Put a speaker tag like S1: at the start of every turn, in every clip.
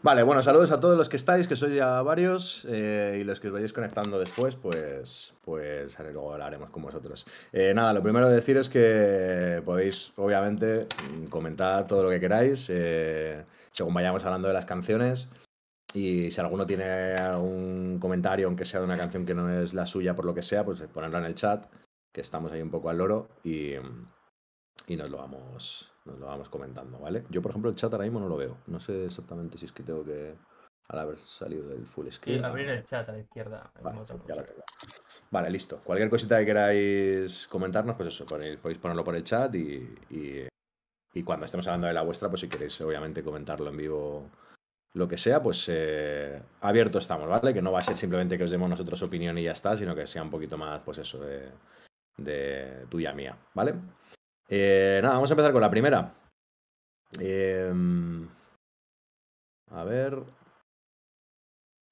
S1: Vale, bueno, saludos a todos los que estáis, que sois ya varios, y los que os vayáis conectando después, pues luego hablaremos con vosotros. Nada, lo primero de decir es que podéis, obviamente, comentar todo lo que queráis, según vayamos hablando de las canciones, y si alguno tiene algún comentario, aunque sea de una canción que no es la suya por lo que sea, pues ponerlo en el chat, que estamos ahí un poco al loro, y nos lo vamos comentando, ¿vale? Yo, por ejemplo, el chat ahora mismo no lo veo. No sé exactamente si es que tengo que, al haber salido del full
S2: Sí,
S1: screen.
S2: abrir el chat a la izquierda.
S1: Vale, ya lo tengo. Vale, listo. Cualquier cosita que queráis comentarnos, pues eso, podéis ponerlo por el chat y cuando estemos hablando de la vuestra, pues si queréis, obviamente, comentarlo en vivo, lo que sea, pues abierto estamos, ¿vale? Que no va a ser simplemente que os demos nosotros opinión y ya está, sino que sea un poquito más, pues eso, de tuya mía, ¿vale? Nada, vamos a empezar con la primera. A ver.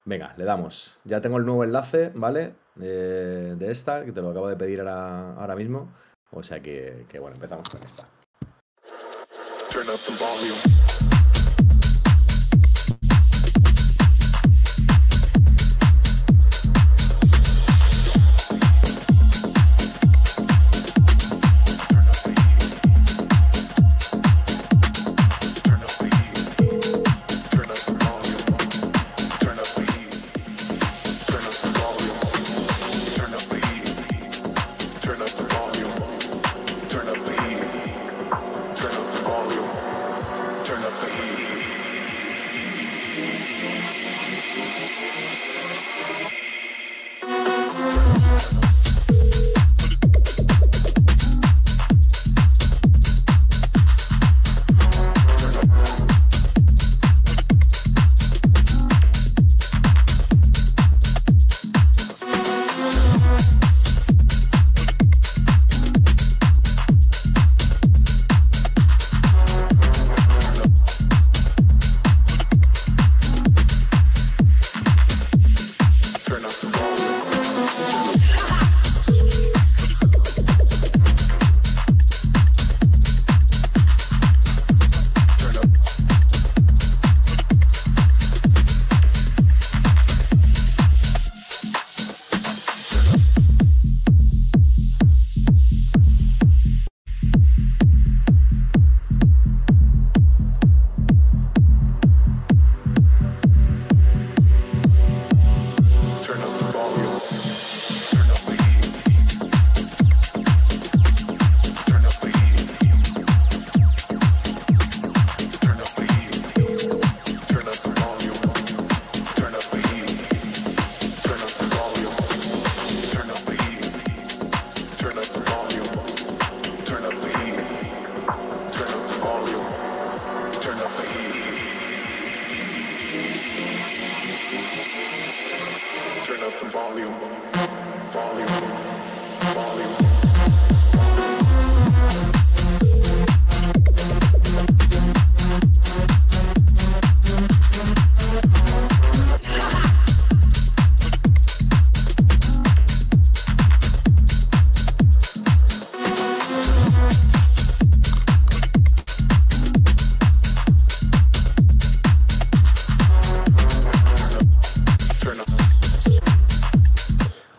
S1: Venga, le damos. Ya tengo el nuevo enlace, ¿vale? De esta, que te lo acabo de pedir ahora mismo. O sea que, bueno, empezamos con esta. Turn up the volume.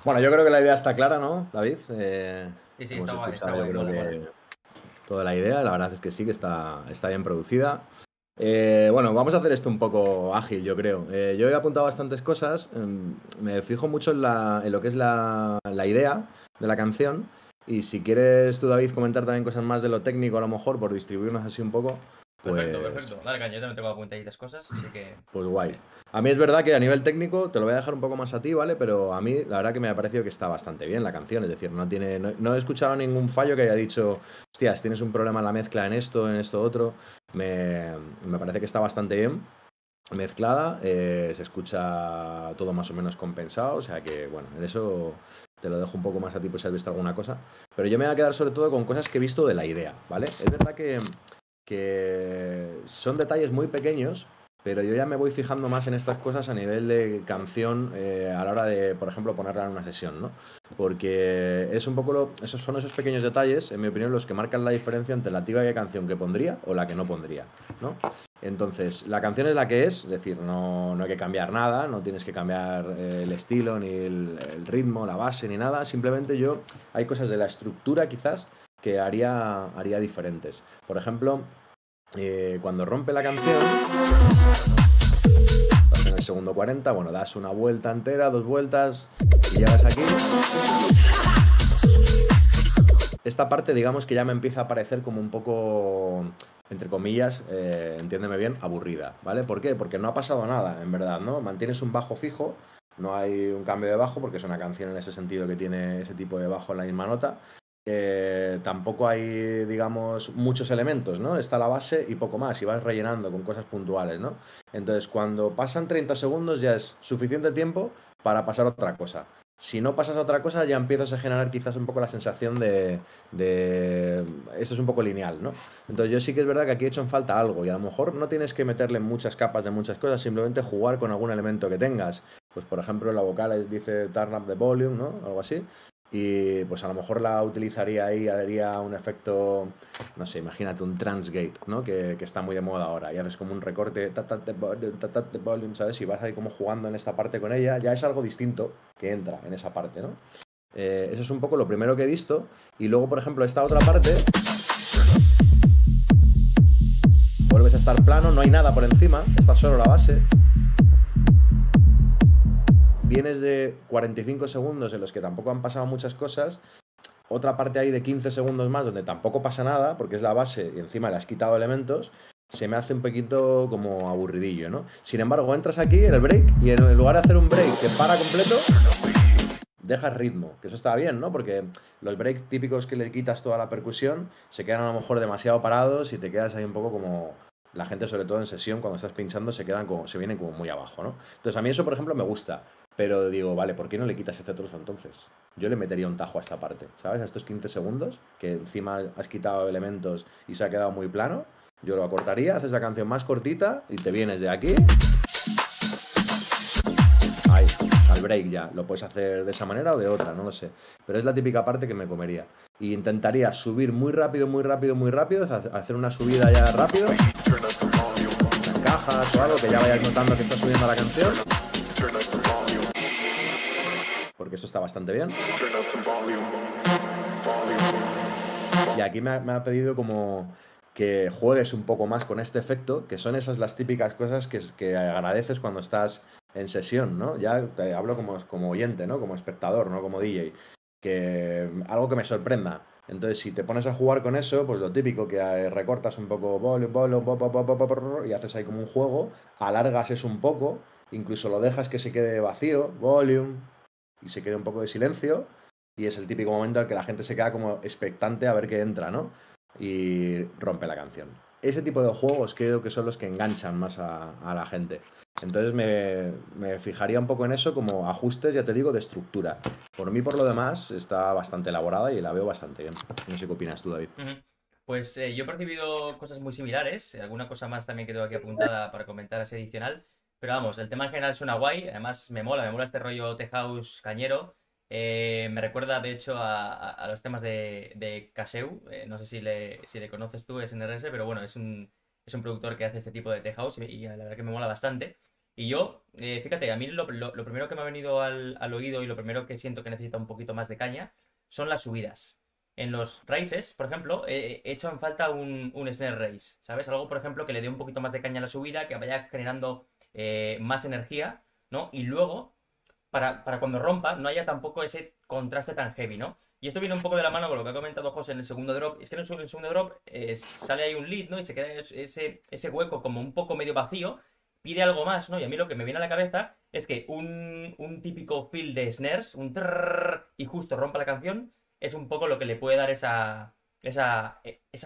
S1: Bueno, yo creo que la idea está clara, ¿no, David?
S2: Sí,
S1: hemos
S2: está guay,
S1: escuchado, yo creo
S2: mola.
S1: que toda la idea, la verdad es que sí, que está bien producida. Bueno, vamos a hacer esto un poco ágil, yo creo. Yo he apuntado bastantes cosas, me fijo mucho en lo que es la idea de la canción, y si quieres tú, David, comentar también cosas más de lo técnico, a lo mejor, por distribuirnos así un poco.
S2: Perfecto. Dale, caña, yo también tengo apuntaditas cosas, así que...
S1: Pues guay. A mí es verdad que a nivel técnico te lo voy a dejar un poco más a ti, ¿vale? Pero a mí la verdad que me ha parecido que está bastante bien la canción. Es decir, no he escuchado ningún fallo que haya dicho, hostias, tienes un problema en la mezcla en esto otro. Me parece que está bastante bien mezclada. Se escucha todo más o menos compensado. O sea que, bueno, en eso te lo dejo un poco más a ti por si has visto alguna cosa. Pero yo me voy a quedar sobre todo con cosas que he visto de la idea, ¿vale? Es verdad que son detalles muy pequeños, pero yo ya me voy fijando más en estas cosas a nivel de canción, a la hora de, por ejemplo, ponerla en una sesión, ¿no? Porque es un poco esos pequeños detalles, en mi opinión, los que marcan la diferencia entre la típica canción que pondría o la que no pondría, ¿no? Entonces, la canción es la que es decir, no hay que cambiar nada, no tienes que cambiar el estilo, ni el ritmo, la base, ni nada. Simplemente hay cosas de la estructura quizás que haría diferentes. Por ejemplo, cuando rompe la canción, estás en el segundo 40, bueno, das una vuelta entera, 2 vueltas, y llegas aquí. Esta parte, digamos que ya me empieza a parecer como un poco, entre comillas, entiéndeme bien, aburrida, ¿vale? ¿Por qué? Porque no ha pasado nada, en verdad, ¿no? Mantienes un bajo fijo, no hay un cambio de bajo, porque es una canción en ese sentido que tiene ese tipo de bajo en la misma nota. Tampoco hay, digamos, muchos elementos, ¿no? Está la base y poco más, y vas rellenando con cosas puntuales, ¿no? Entonces, cuando pasan 30 segundos ya es suficiente tiempo para pasar a otra cosa. Si no pasas a otra cosa, ya empiezas a generar quizás un poco la sensación de esto es un poco lineal, ¿no? Entonces yo sí que es verdad que aquí he hecho en falta algo y a lo mejor no tienes que meterle muchas capas de muchas cosas, simplemente jugar con algún elemento que tengas. Pues por ejemplo la vocal dice turn up the volume, ¿no? Algo así. Y pues a lo mejor la utilizaría ahí, haría un efecto, no sé, imagínate un transgate, ¿no? Que está muy de moda ahora. Y haces como un recorte, the volume, ¿sabes? Y vas ahí como jugando en esta parte con ella, ya es algo distinto que entra en esa parte, ¿no? Eso es un poco lo primero que he visto. Y luego, por ejemplo, esta otra parte, vuelves a estar plano, no hay nada por encima, está solo la base. Vienes de 45 segundos en los que tampoco han pasado muchas cosas, otra parte ahí de 15 segundos más donde tampoco pasa nada, porque es la base y encima le has quitado elementos, se me hace un poquito como aburridillo, ¿no? Sin embargo, entras aquí en el break y en lugar de hacer un break que para completo, dejas ritmo, que eso está bien, ¿no? Porque los breaks típicos que le quitas toda la percusión se quedan a lo mejor demasiado parados y te quedas ahí un poco como... La gente, sobre todo en sesión, cuando estás pinchando, se vienen como muy abajo, ¿no? Entonces, a mí eso, por ejemplo, me gusta. Pero digo, vale, ¿por qué no le quitas este trozo entonces? Yo le metería un tajo a esta parte, ¿sabes? A estos 15 segundos, que encima has quitado elementos y se ha quedado muy plano. Yo lo acortaría, haces la canción más cortita y te vienes de aquí. Ahí, al break ya. Lo puedes hacer de esa manera o de otra, no lo sé. Pero es la típica parte que me comería. Y intentaría subir muy rápido, muy rápido, muy rápido. Hacer una subida ya rápido. Cajas o algo que ya vayas notando que está subiendo la canción. Porque eso está bastante bien. Y aquí me ha pedido como que juegues un poco más con este efecto, que son esas las típicas cosas que agradeces cuando estás en sesión, ¿no? Ya te hablo como oyente, ¿no? Como espectador, no como DJ. Que algo que me sorprenda. Entonces, si te pones a jugar con eso, pues lo típico que recortas un poco volume, y haces ahí como un juego, alargas eso un poco, incluso lo dejas que se quede vacío, volume, y se quede un poco de silencio, y es el típico momento en el que la gente se queda como expectante a ver qué entra, ¿no? Y rompe la canción. Ese tipo de juegos creo que son los que enganchan más a la gente. Entonces me fijaría un poco en eso como ajustes, ya te digo, de estructura. Por mí, por lo demás, está bastante elaborada y la veo bastante bien. No sé qué opinas tú, David.
S2: Pues yo he percibido cosas muy similares, alguna cosa más también que tengo aquí apuntada para comentar así adicional, pero vamos, el tema en general suena guay, además me mola este rollo tech house cañero, me recuerda de hecho a los temas de Caseu, no sé si le conoces tú, es NRS, pero bueno, es un productor que hace este tipo de tech house y la verdad que me mola bastante. Y yo, fíjate, a mí lo primero que me ha venido al oído y lo primero que siento que necesita un poquito más de caña son las subidas. En los races, por ejemplo, he hecho en falta un snare race, ¿sabes? Algo, por ejemplo, que le dé un poquito más de caña a la subida, que vaya generando más energía, ¿no? Y luego, para cuando rompa, no haya tampoco ese contraste tan heavy, ¿no? Y esto viene un poco de la mano con lo que ha comentado José en el segundo drop. Es que en el segundo drop sale ahí un lead, ¿no? Y se queda ese hueco como un poco medio vacío, pide algo más, ¿no? Y a mí lo que me viene a la cabeza es que un típico fill de snares, un trrr, y justo rompa la canción, es un poco lo que le puede dar esa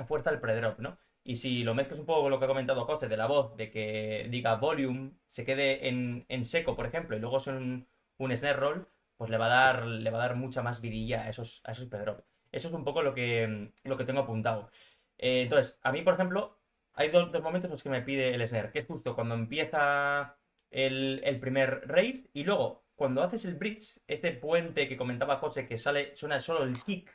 S2: fuerza al pre-drop, ¿no? Y si lo mezclas un poco con lo que ha comentado José de la voz, de que diga volume, se quede en seco, por ejemplo, y luego son un snare roll, pues le va a dar mucha más vidilla a esos pre-drop. Eso es un poco lo que tengo apuntado. Entonces, a mí, por ejemplo, hay dos momentos en los que me pide el snare, que es justo cuando empieza el primer race y luego cuando haces el bridge, este puente que comentaba José que suena solo el kick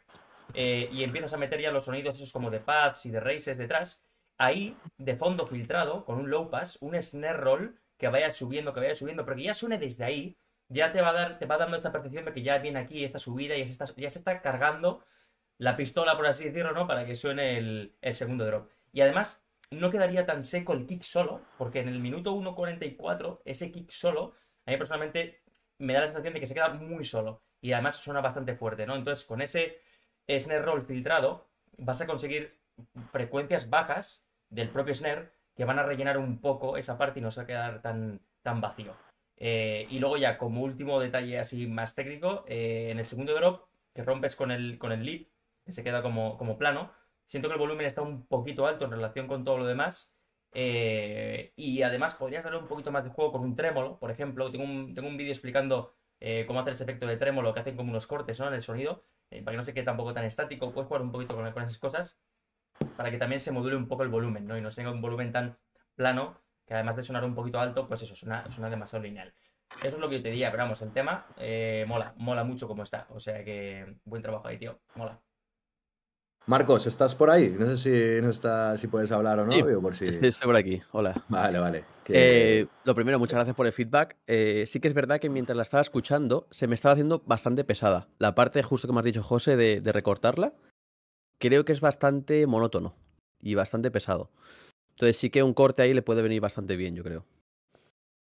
S2: y empiezas a meter ya los sonidos esos como de pads y de races detrás, ahí, de fondo filtrado, con un low pass, un snare roll que vaya subiendo, porque ya suene desde ahí, ya te va dando esa percepción de que ya viene aquí esta subida y ya se está cargando la pistola, por así decirlo, ¿no? Para que suene el segundo drop. Y además, no quedaría tan seco el kick solo, porque en el minuto 1.44, ese kick solo, a mí personalmente me da la sensación de que se queda muy solo. Y además suena bastante fuerte, ¿no? Entonces, con ese snare roll filtrado, vas a conseguir frecuencias bajas del propio snare que van a rellenar un poco esa parte y no se va a quedar tan vacío. Y luego ya, como último detalle así más técnico, en el segundo drop, que rompes con el lead, que se queda como plano, siento que el volumen está un poquito alto en relación con todo lo demás. Y además podrías darle un poquito más de juego con un trémolo, por ejemplo. Tengo un vídeo explicando cómo hacer ese efecto de trémolo, que hacen como unos cortes, ¿no? En el sonido, para que no se quede tampoco tan estático. Puedes jugar un poquito con esas cosas, para que también se module un poco el volumen, ¿no? Y no tenga un volumen tan plano, que además de sonar un poquito alto, pues eso, suena demasiado lineal. Eso es lo que yo te diría, pero vamos, el tema mola mucho como está. O sea que buen trabajo ahí, tío. Mola.
S1: Marcos, ¿estás por ahí? No sé si puedes hablar o no,
S3: Sí,
S1: digo por si...
S3: estoy por aquí. Hola.
S1: Vale.
S3: Lo primero, muchas gracias por el feedback. Sí que es verdad que mientras la estaba escuchando, se me estaba haciendo bastante pesada. La parte justo que me has dicho, José, de recortarla, creo que es bastante monótono y bastante pesado. Entonces sí que un corte ahí le puede venir bastante bien, yo creo.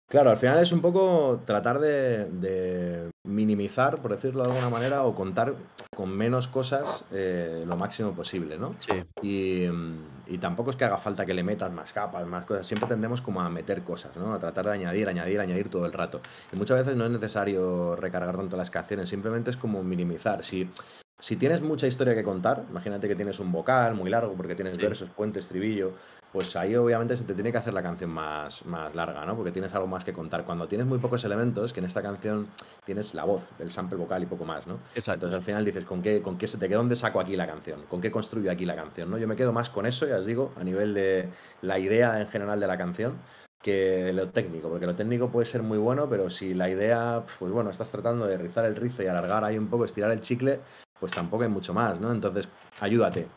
S1: Claro, al final es un poco tratar de minimizar, por decirlo de alguna manera, o contar con menos cosas lo máximo posible, ¿no?
S3: Sí.
S1: Y tampoco es que haga falta que le metas más capas, más cosas. Siempre tendemos como a meter cosas, ¿no? A tratar de añadir todo el rato. Y muchas veces no es necesario recargar tanto las canciones, simplemente es como minimizar. Si tienes mucha historia que contar, imagínate que tienes un vocal muy largo porque tienes versos, puentes, estribillo, pues ahí obviamente se te tiene que hacer la canción más larga, ¿no? Porque tienes algo más que contar. Cuando tienes muy pocos elementos, que en esta canción tienes la voz, el sample vocal y poco más, ¿no?
S3: Exacto.
S1: Entonces al final dices, ¿con qué se te queda? ¿Dónde saco aquí la canción? ¿Con qué construyo aquí la canción? ¿No? Yo me quedo más con eso, ya os digo, a nivel de la idea en general de la canción, que lo técnico, porque lo técnico puede ser muy bueno, pero si la idea, pues bueno, estás tratando de rizar el rizo y alargar ahí un poco, estirar el chicle, pues tampoco hay mucho más, ¿no? Entonces, ayúdate.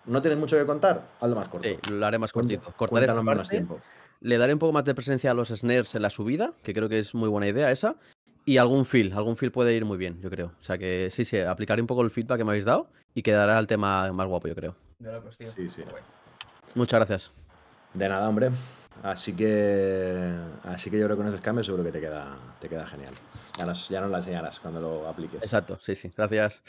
S1: ¿No tienes mucho que contar? Hazlo más corto.
S3: Sí, lo haré más cortito. Cortaré
S1: Cuéntanos
S3: esa
S1: menos
S3: parte,
S1: tiempo.
S3: le daré un poco más de presencia a los snares en la subida, que creo que es muy buena idea esa, y algún feel puede ir muy bien, yo creo. O sea que sí, aplicaré un poco el feedback que me habéis dado y quedará el tema más guapo, yo creo.
S2: De locos, tío.
S1: Sí.
S3: Muchas gracias.
S1: De nada, hombre. Así que yo creo que con esos cambios seguro que te queda genial. Ya nos la enseñarás cuando lo apliques.
S3: Exacto, sí. Gracias.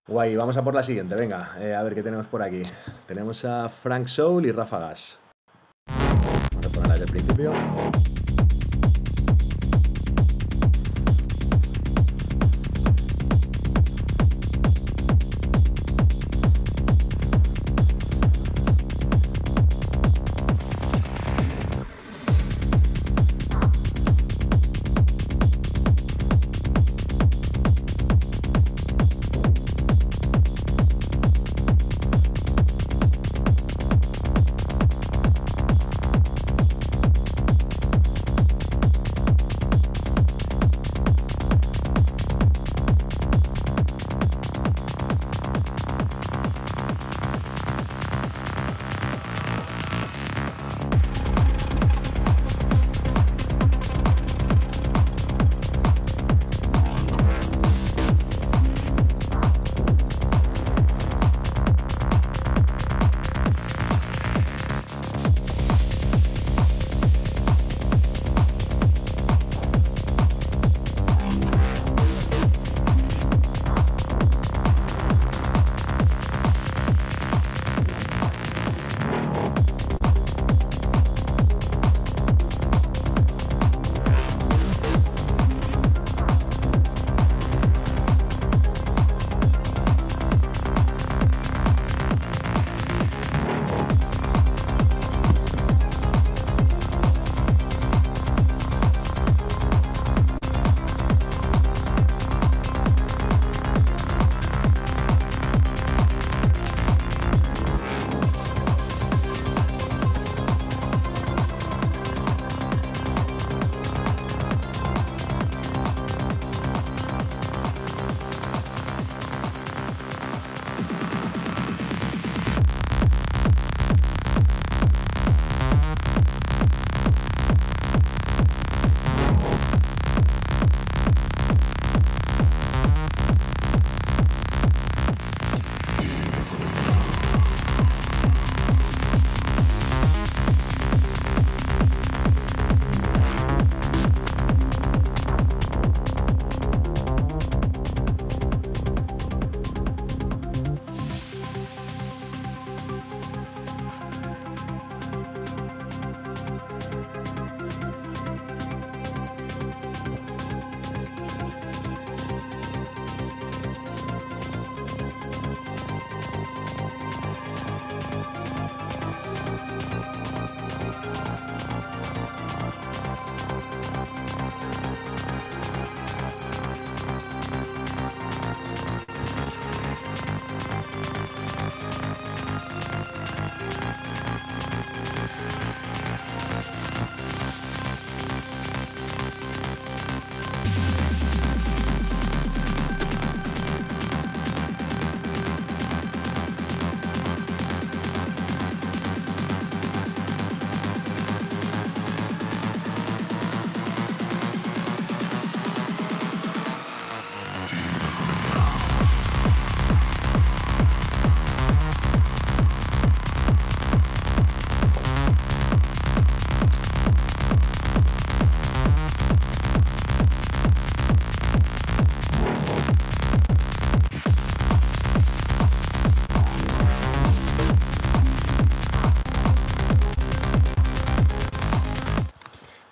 S1: Guay, vamos a por la siguiente, venga, a ver qué tenemos por aquí. Tenemos a Frank Soul y Rafa Gas. Vamos a ponerla desde el principio.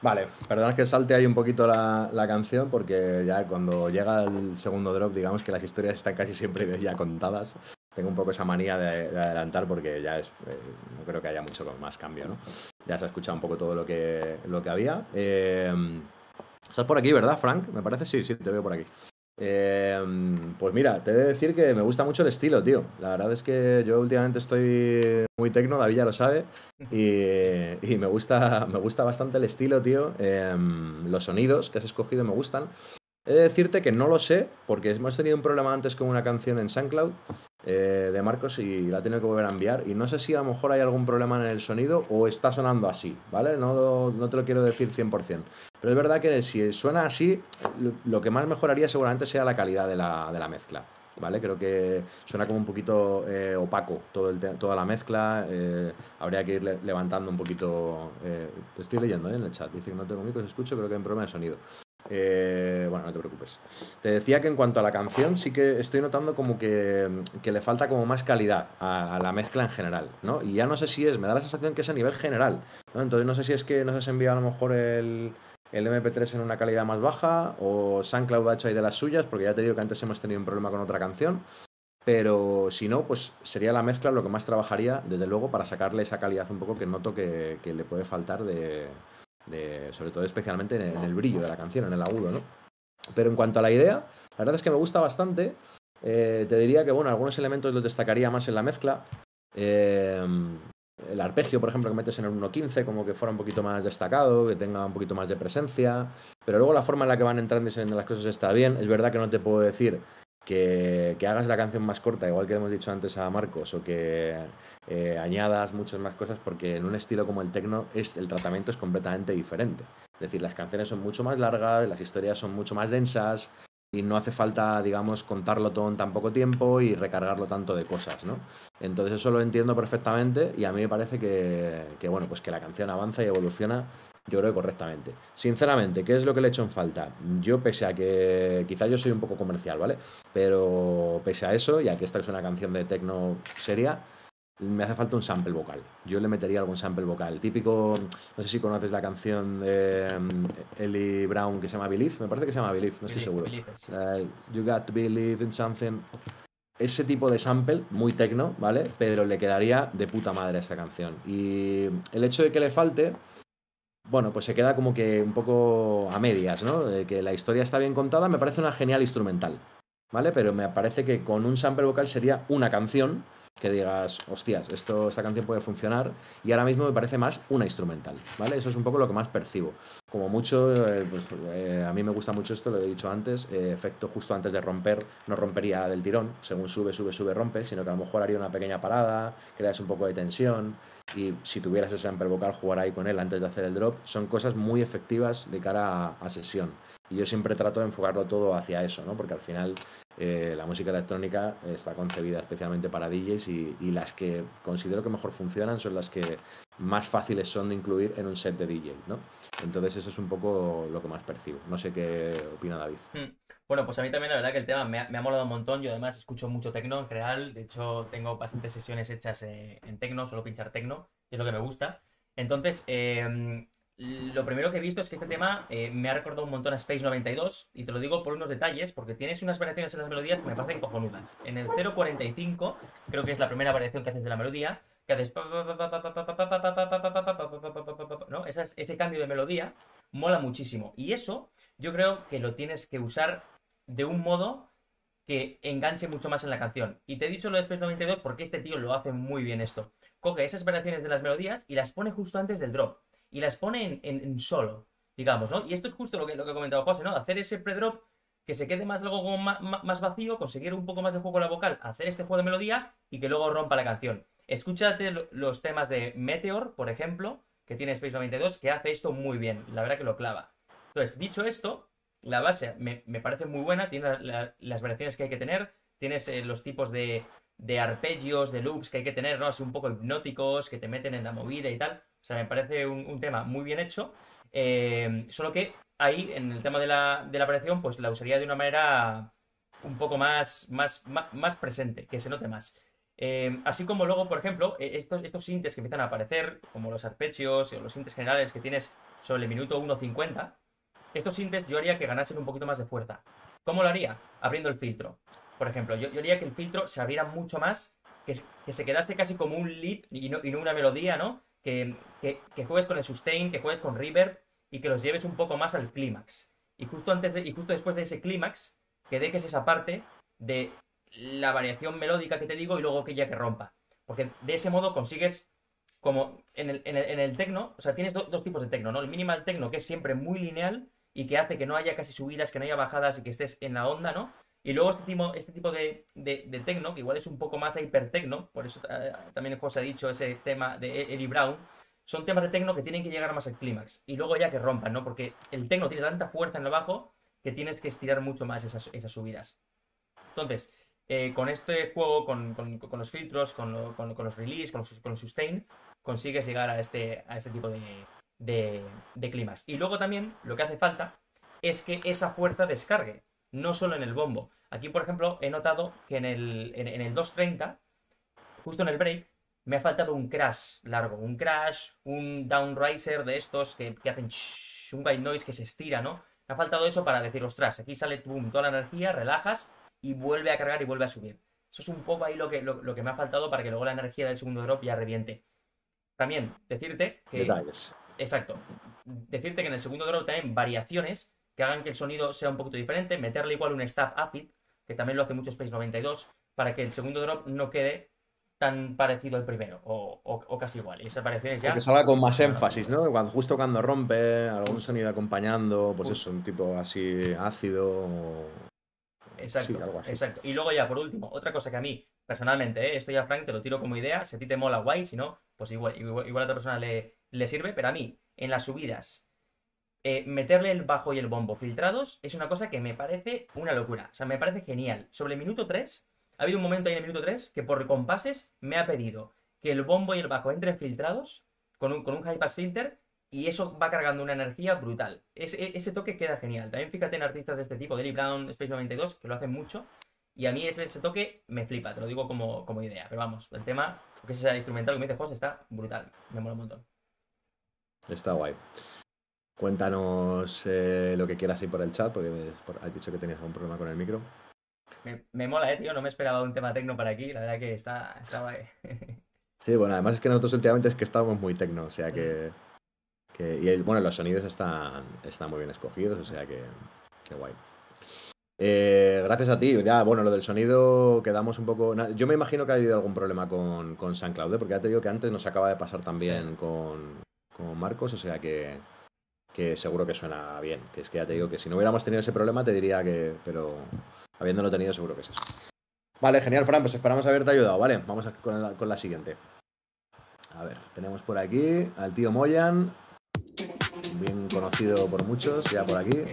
S1: Vale, perdonad que salte ahí un poquito la canción porque ya cuando llega el segundo drop, digamos que las historias están casi siempre ya contadas. Tengo un poco esa manía de adelantar porque ya no creo que haya mucho más cambio, ¿no? Ya se ha escuchado un poco todo lo que había. ¿Estás por aquí, verdad, Frank? Me parece, sí, te veo por aquí. Pues mira, te he de decir que me gusta mucho el estilo, tío. La verdad es que yo últimamente estoy muy tecno, David ya lo sabe. Y me gusta bastante el estilo, tío. Los sonidos que has escogido me gustan. He de decirte que no lo sé, porque hemos tenido un problema antes con una canción en SoundCloud de Marcos y la he tenido que volver a enviar. Y no sé si a lo mejor hay algún problema en el sonido o está sonando así, ¿vale? No te lo quiero decir 100%. Pero es verdad que si suena así, lo que más mejoraría seguramente sea la calidad de la mezcla. ¿Vale? Creo que suena como un poquito opaco toda la mezcla. Habría que ir levantando un poquito. Te estoy leyendo en el chat. Dice que no tengo micros, escucho, creo que hay un problema de sonido. Bueno, no te preocupes. Te decía que en cuanto a la canción, sí que estoy notando como que le falta como más calidad a la mezcla en general, ¿no? Y ya no sé si me da la sensación que es a nivel general, ¿no? Entonces no sé si es que nos has enviado a lo mejor el MP3 en una calidad más baja o SoundCloud ha hecho ahí de las suyas, porque ya te digo que antes hemos tenido un problema con otra canción. Pero si no, pues sería la mezcla lo que más trabajaría, desde luego, para sacarle esa calidad un poco que noto que le puede faltar sobre todo especialmente en el brillo de la canción, en el agudo, ¿no? Pero en cuanto a la idea, la verdad es que me gusta bastante. Te diría que, bueno, algunos elementos los destacaría más en la mezcla. Eh, el arpegio, por ejemplo, que metes en el 1.15, como que fuera un poquito más destacado, que tenga un poquito más de presencia. Pero luego la forma en la que van entrando y saliendo las cosas está bien. Es verdad que no te puedo decir que hagas la canción más corta, igual que hemos dicho antes a Marcos, o que añadas muchas más cosas, porque en un estilo como el techno el tratamiento es completamente diferente. Es decir, las canciones son mucho más largas, las historias son mucho más densas y no hace falta, digamos, contarlo todo en tan poco tiempo y recargarlo tanto de cosas, ¿no? Entonces eso lo entiendo perfectamente y a mí me parece bueno, pues que la canción avanza y evoluciona, yo creo que correctamente. Sinceramente, ¿qué es lo que le he hecho en falta? Yo, pese a que quizá yo soy un poco comercial, ¿vale? Pero pese a eso, y a que esta es una canción de techno seria, me hace falta un sample vocal. Yo le metería algún sample vocal. Típico, no sé si conoces la canción de Ellie Brown que se llama Believe. Me parece que se llama Believe, no estoy seguro.
S2: Sí.
S1: You got to believe in something. Ese tipo de sample, muy techno, ¿vale? Pero le quedaría de puta madre a esta canción. Y el hecho de que le falte, bueno, pues se queda como que un poco a medias, ¿no? De que la historia está bien contada, me parece una genial instrumental, ¿vale? Pero me parece que con un sample vocal sería una canción que digas, hostias, esta canción puede funcionar, y ahora mismo me parece más una instrumental, ¿vale? Eso es un poco lo que más percibo. Como mucho, a mí me gusta mucho esto, lo he dicho antes, efecto justo antes de romper, no rompería del tirón, según sube, rompe, sino que a lo mejor haría una pequeña parada, creas un poco de tensión, y si tuvieras ese sample vocal, jugar ahí con él antes de hacer el drop, son cosas muy efectivas de cara a sesión. Y yo siempre trato de enfocarlo todo hacia eso, ¿no? Porque al final la música electrónica está concebida especialmente para DJs y las que considero que mejor funcionan son las que más fáciles son de incluir en un set de DJ, ¿no? Entonces eso es un poco lo que más percibo. No sé qué opina David.
S2: Bueno, pues a mí también la verdad que el tema me ha molado un montón. Yo además escucho mucho tecno en general. De hecho, tengo bastantes sesiones hechas en tecno, solo pinchar tecno, que es lo que me gusta. Entonces, lo primero que he visto es que este tema me ha recordado un montón a Space 92 y te lo digo por unos detalles, porque tienes unas variaciones en las melodías que me parecen cojonudas. En el 0.45, creo que es la primera variación que haces de la melodía, que haces... ¿no? Ese cambio de melodía mola muchísimo. Y eso yo creo que lo tienes que usar de un modo que enganche mucho más en la canción. Y te he dicho lo de Space 92 porque este tío lo hace muy bien esto. Coge esas variaciones de las melodías y las pone justo antes del drop. Y las pone en solo, digamos, ¿no? Y esto es justo lo que ha comentado José, ¿no? Hacer ese pre-drop que se quede más algo como más vacío, conseguir un poco más de juego en la vocal, hacer este juego de melodía y que luego rompa la canción. Escúchate los temas de Meteor, por ejemplo, que tiene Space 92, que hace esto muy bien. La verdad que lo clava. Entonces, dicho esto, la base me parece muy buena, tiene las variaciones que hay que tener, tienes los tipos de arpegios, de loops que hay que tener, ¿no? Así un poco hipnóticos, que te meten en la movida y tal. O sea, me parece un tema muy bien hecho. Solo que ahí, en el tema de la variación, pues la usaría de una manera un poco más presente, que se note más. Así como luego, por ejemplo, estos sintes que empiezan a aparecer, como los arpegios o los sintes generales que tienes sobre el minuto 1.50, estos sintes yo haría que ganasen un poquito más de fuerza. ¿Cómo lo haría? Abriendo el filtro. Por ejemplo, yo haría que el filtro se abriera mucho más, que se quedase casi como un lead y no una melodía, ¿no? Que juegues con el sustain, que juegues con reverb y que los lleves un poco más al clímax. Y justo después de ese clímax, que dejes esa parte de la variación melódica que te digo y luego que ya que rompa. Porque de ese modo consigues, como en el techno, o sea, tienes dos tipos de techno, ¿no? El minimal techno, que es siempre muy lineal y que hace que no haya casi subidas, que no haya bajadas y que estés en la onda, ¿no? Y luego este tipo de techno, que igual es un poco más hipertecno, por eso también José ha dicho ese tema de Eddie Brown, son temas de techno que tienen que llegar más al clímax. Y luego ya que rompan, ¿no? Porque el techno tiene tanta fuerza en lo bajo que tienes que estirar mucho más esas subidas. Entonces, con este juego, con los filtros, con los release, con los sustain, consigues llegar a este tipo de clímax. Y luego también lo que hace falta es que esa fuerza descargue, no solo en el bombo. Aquí, por ejemplo, he notado que en el 230, justo en el break, me ha faltado un crash largo. Un crash, un downriser de estos que hacen un white noise que se estira, ¿no? Me ha faltado eso para decir, ostras, aquí sale boom, toda la energía, relajas y vuelve a cargar y vuelve a subir. Eso es un poco ahí lo que me ha faltado para que luego la energía del segundo drop ya reviente. También decirte que...
S1: Detalles.
S2: Exacto. Decirte que en el segundo drop también variaciones que hagan que el sonido sea un poquito diferente, meterle igual un stab acid, que también lo hace mucho Space 92, para que el segundo drop no quede tan parecido al primero, o casi igual. Y esas variaciones ya...
S1: Que salga con más énfasis, ¿no? Justo cuando rompe, algún sonido acompañando, pues eso, un tipo así ácido.
S2: Exacto,
S1: sí, algo así.
S2: exacto. Y luego ya, por último, otra cosa que a mí, personalmente, esto ya, Frank, te lo tiro como idea, si a ti te mola, guay, si no, pues igual a otra persona le sirve, pero a mí, en las subidas, meterle el bajo y el bombo filtrados es una cosa que me parece una locura. O sea, me parece genial. Sobre el minuto 3, ha habido un momento ahí en el minuto 3 que por compases me ha pedido que el bombo y el bajo entren filtrados con un high pass filter y eso va cargando una energía brutal. Ese toque queda genial. También fíjate en artistas de este tipo, Deli Brown, Space 92, que lo hacen mucho. Y a mí ese toque me flipa, te lo digo como idea. Pero vamos, el tema, que es ese instrumental que me dice José, está brutal. Me mola un montón.
S1: Está guay. Cuéntanos lo que quieras ir por el chat, porque has dicho que tenías algún problema con el micro.
S2: Me mola, tío. No me esperaba un tema tecno para aquí. La verdad que está guay.
S1: Sí, bueno, además es que nosotros últimamente es que estamos muy tecno, o sea bueno, los sonidos están muy bien escogidos, o sea que guay. Gracias a ti, ya, bueno, lo del sonido quedamos un poco... Yo me imagino que ha habido algún problema con SoundCloud, porque ya te digo que antes nos acaba de pasar también con Marcos, o sea que seguro que suena bien. Que es que ya te digo que si no hubiéramos tenido ese problema te diría que... Pero habiéndolo tenido seguro que es eso. Vale, genial, Fran, pues esperamos haberte ayudado, ¿vale? Vamos con la siguiente. A ver, tenemos por aquí al tío Moyan, bien conocido por muchos, ya por aquí.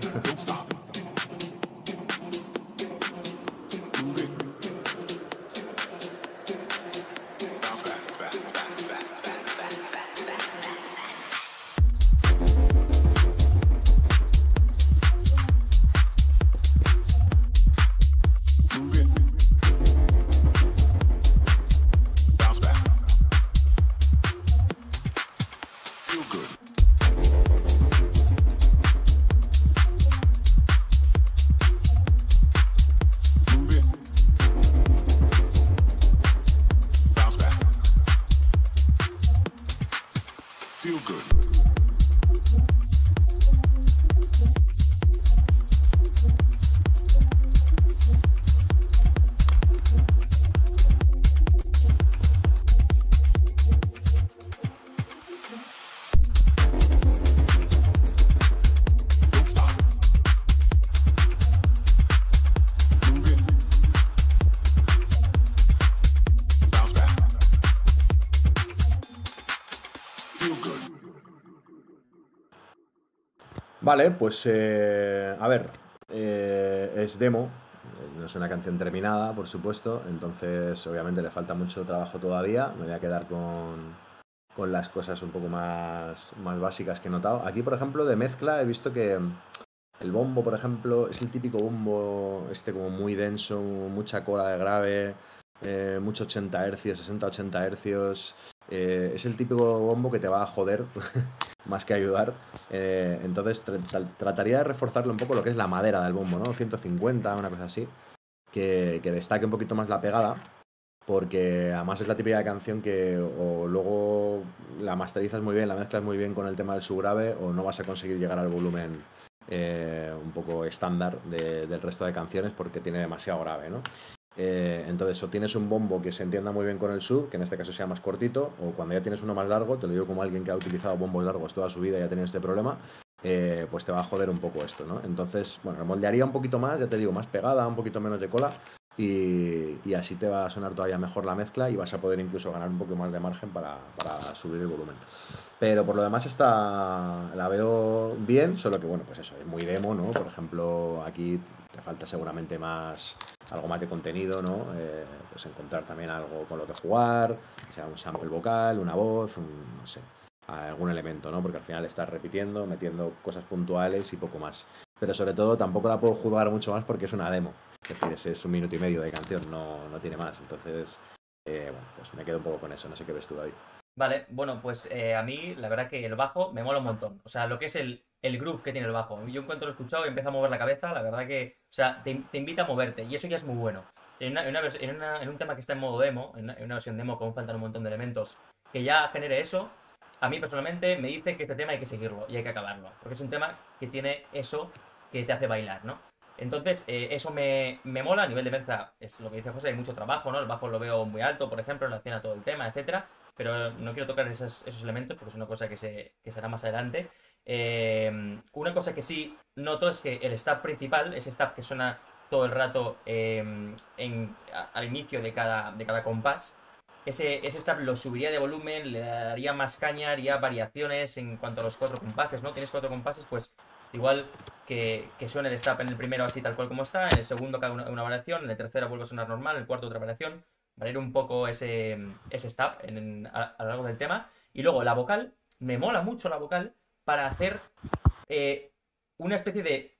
S1: Vale, pues a ver, es demo, no es una canción terminada, por supuesto, entonces obviamente le falta mucho trabajo todavía, me voy a quedar con las cosas un poco más básicas que he notado. Aquí, por ejemplo, de mezcla he visto que el bombo, por ejemplo, es el típico bombo como muy denso, mucha cola de grave, mucho 80 Hz, 60-80 Hz, es el típico bombo que te va a joder más que ayudar. Entonces trataría de reforzarle un poco lo que es la madera del bombo, ¿no? 150, una cosa así, que destaque un poquito más la pegada, porque además es la típica canción que o luego la masterizas muy bien, la mezclas muy bien con el tema del subgrave, o no vas a conseguir llegar al volumen un poco estándar del resto de canciones porque tiene demasiado grave, ¿no? Entonces, o tienes un bombo que se entienda muy bien con el sub, que en este caso sea más cortito, o cuando ya tienes uno más largo, te lo digo como alguien que ha utilizado bombos largos toda su vida y ha tenido este problema, pues te va a joder un poco esto, ¿no? Entonces, bueno, lo moldearía un poquito más, ya te digo, más pegada, un poquito menos de cola, y así te va a sonar todavía mejor la mezcla y vas a poder incluso ganar un poco más de margen para subir el volumen. Pero por lo demás la veo bien, solo que bueno, pues eso, es muy demo, ¿no? Por ejemplo, aquí te falta seguramente algo más de contenido, ¿no? Pues encontrar también algo con lo que jugar, sea un sample vocal, una voz, no sé, algún elemento, ¿no? Porque al final estás repitiendo, metiendo cosas puntuales y poco más. Pero sobre todo tampoco la puedo juzgar mucho más porque es una demo. Es decir, es 1 minuto y medio de canción, no tiene más. Entonces, bueno, pues me quedo un poco con eso. No sé qué ves tú, David.
S2: Vale, bueno, pues a mí la verdad que el bajo me mola un montón. O sea, lo que es el groove que tiene el bajo. Yo en cuanto lo he escuchado y empiezo a mover la cabeza, la verdad que, o sea, te invita a moverte y eso ya es muy bueno. En un tema que está en modo demo, en una versión demo con faltan un montón de elementos, que ya genere eso, a mí personalmente me dice que este tema hay que seguirlo y hay que acabarlo. Porque es un tema que tiene eso que te hace bailar, ¿no? Entonces, eso me mola a nivel de mezcla. Es lo que dice José, hay mucho trabajo, ¿no? El bajo lo veo muy alto, por ejemplo, en relación a todo el tema, etcétera. Pero no quiero tocar esos elementos porque es una cosa que será más adelante. Una cosa que sí noto es que el stab principal, ese stab que suena todo el rato al inicio de cada compás, ese stab lo subiría de volumen, le daría más caña, haría variaciones en cuanto a los 4 compases, ¿no? Tienes 4 compases, pues igual que suene el stab en el primero así tal cual como está, en el segundo cada una variación, en el tercero vuelve a sonar normal, en el cuarto otra variación, variar un poco ese stab a lo largo del tema. Y luego la vocal, me mola mucho la vocal para hacer una especie de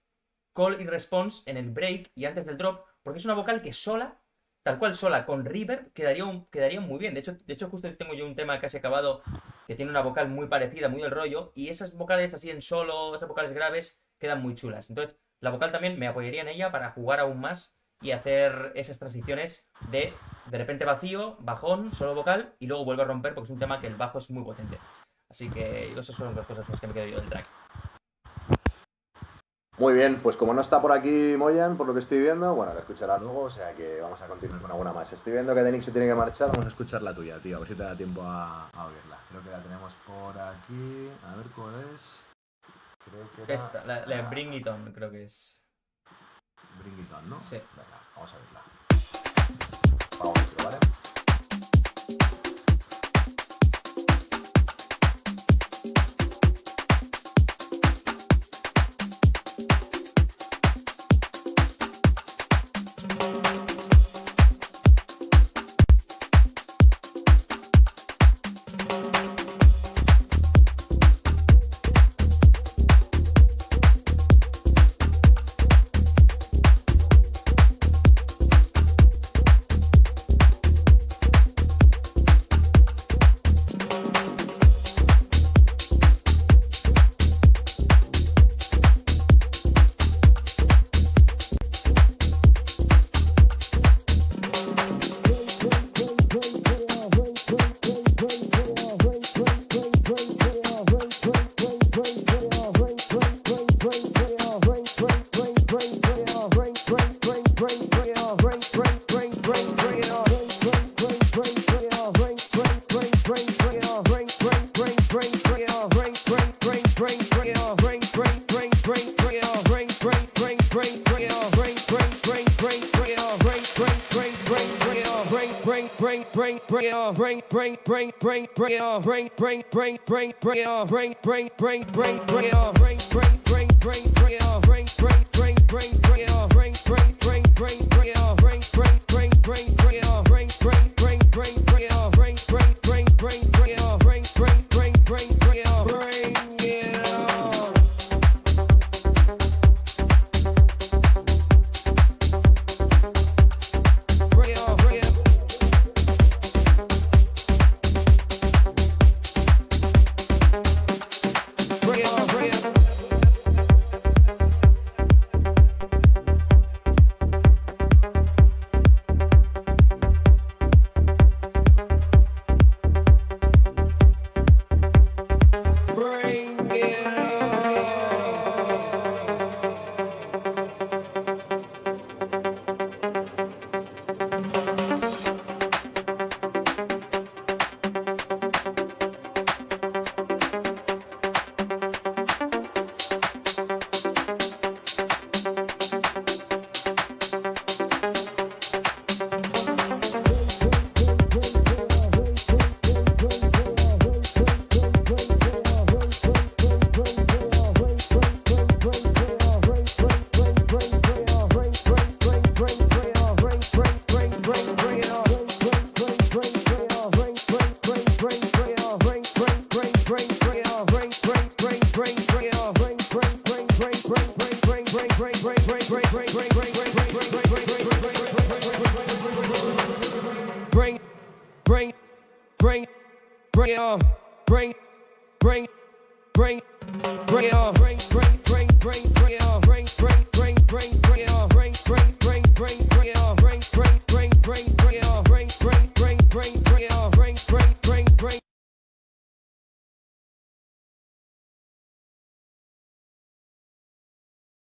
S2: call y response en el break y antes del drop, porque es una vocal que sola, tal cual sola, con reverb, quedaría muy bien. De hecho, justo tengo yo un tema casi acabado que tiene una vocal muy parecida, muy del rollo, y esas vocales así en solo, esas vocales graves, quedan muy chulas. Entonces, la vocal también me apoyaría en ella para jugar aún más y hacer esas transiciones de repente vacío, bajón, solo vocal, y luego vuelve a romper porque es un tema que el bajo es muy potente. Así que esas son las cosas con las que me quedo yo del track.
S1: Muy bien, pues como no está por aquí Moyan, por lo que estoy viendo, bueno, la escuchará luego, o sea que vamos a continuar con alguna más. Estoy viendo que Denix se tiene que marchar, vamos a escuchar la tuya, tío, a ver si te da tiempo a oírla. Creo que la tenemos por aquí, a ver cuál es. Creo que era...
S2: Esta, la de Bring It On, creo que es.
S1: Bring It On, ¿no?
S2: Sí.
S1: Venga, vamos a verla. Vamos a verlo, ¿vale?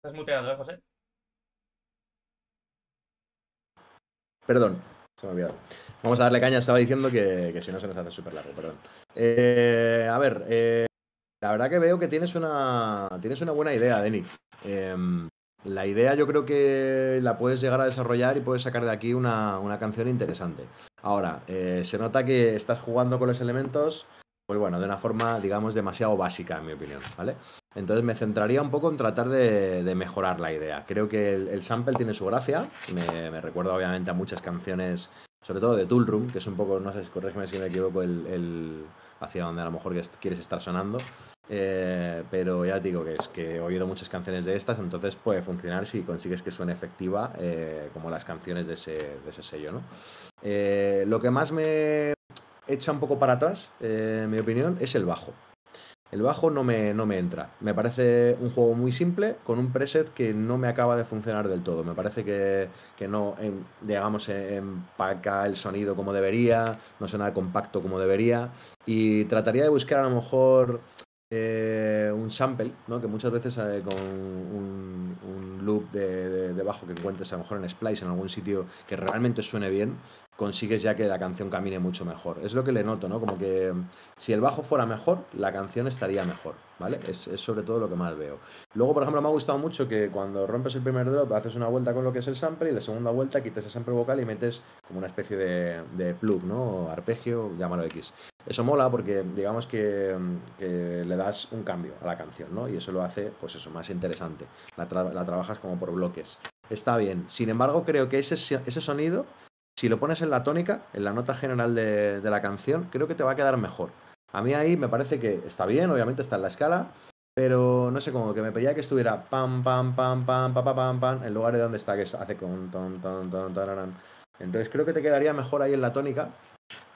S2: Estás muteado, José.
S1: Perdón, se me ha olvidado. Vamos a darle caña, estaba diciendo que si no se nos hace súper largo, perdón. A ver, la verdad que veo que tienes una buena idea, Denik. La idea yo creo que la puedes llegar a desarrollar y puedes sacar de aquí una canción interesante. Ahora, se nota que estás jugando con los elementos, pues bueno, de una forma, digamos, demasiado básica, en mi opinión, ¿vale? Entonces me centraría un poco en tratar de mejorar la idea. Creo que el sample tiene su gracia, me recuerda obviamente a muchas canciones, sobre todo de Tool Room, que es un poco, no sé, corrígeme si me equivoco, hacia donde a lo mejor quieres estar sonando. Pero ya te digo que es que he oído muchas canciones de estas, entonces puede funcionar si consigues que suene efectiva, como las canciones de ese sello, ¿no? Lo que más me echa un poco para atrás, en mi opinión, es el bajo. El bajo no me entra. Me parece un juego muy simple, con un preset que no me acaba de funcionar del todo. Me parece que no, digamos, empaca el sonido como debería, no suena compacto como debería. Y trataría de buscar a lo mejor un sample, ¿no? Que muchas veces con un loop de bajo que encuentres a lo mejor en Splice, en algún sitio que realmente suene bien, consigues ya que la canción camine mucho mejor. Es lo que le noto, ¿no? Como que si el bajo fuera mejor, la canción estaría mejor, ¿vale? Es sobre todo lo que más veo. Luego, por ejemplo, me ha gustado mucho que cuando rompes el primer drop haces una vuelta con lo que es el sample y la segunda vuelta quitas el sample vocal y metes como una especie de plug, ¿no? O arpegio, llámalo X. Eso mola porque digamos que le das un cambio a la canción, ¿no? Y eso lo hace, pues eso, más interesante. La trabajas como por bloques. Está bien. Sin embargo, creo que ese sonido, si lo pones en la tónica, en la nota general de la canción, creo que te va a quedar mejor. A mí ahí me parece que está bien, obviamente está en la escala, pero no sé, como que me pedía que estuviera pam, pam, pam, pam, pam, pam, pam, pam, en lugar de donde está, que hace con ton, ton, ton, tararán. Entonces creo que te quedaría mejor ahí en la tónica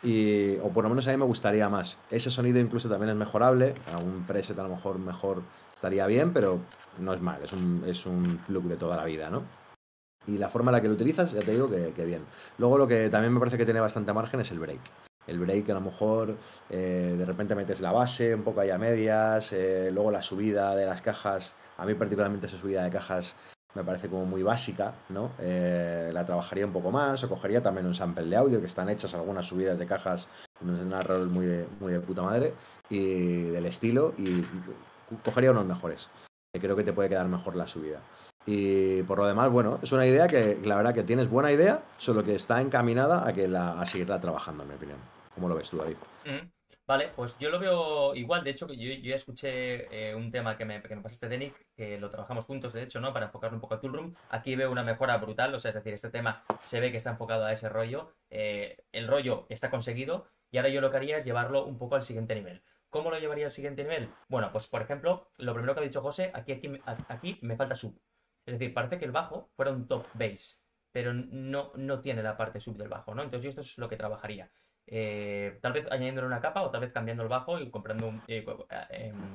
S1: o por lo menos a mí me gustaría más. Ese sonido incluso también es mejorable. A un preset a lo mejor estaría bien, pero no es mal. Es un look de toda la vida, ¿no? Y la forma en la que lo utilizas, ya te digo que bien. Luego lo que también me parece que tiene bastante margen es el break. El break a lo mejor de repente metes la base un poco ahí a medias, luego la subida de las cajas. A mí particularmente esa subida de cajas me parece como muy básica, ¿no? La trabajaría un poco más o cogería también un sample de audio, que están hechas algunas subidas de cajas en un rol muy de puta madre y del estilo y cogería unos mejores. Creo que te puede quedar mejor la subida. Y por lo demás, bueno, es una idea que la verdad que tienes buena idea, solo que está encaminada a seguirla trabajando, en mi opinión. ¿Cómo lo ves tú, David?
S2: Mm. Vale, pues yo lo veo igual. De hecho, que yo ya escuché un tema que me pasaste de Nick, que lo trabajamos juntos, de hecho, ¿no? Para enfocarlo un poco a Toolroom. Aquí veo una mejora brutal, o sea, es decir, este tema se ve que está enfocado a ese rollo. El rollo está conseguido y ahora yo lo que haría es llevarlo un poco al siguiente nivel. ¿Cómo lo llevaría al siguiente nivel? Bueno, pues por ejemplo, lo primero que ha dicho José, aquí me falta sub. Es decir, parece que el bajo fuera un top bass, pero no tiene la parte sub del bajo, ¿no? Entonces yo esto es lo que trabajaría. Tal vez añadiéndole una capa o tal vez cambiando el bajo y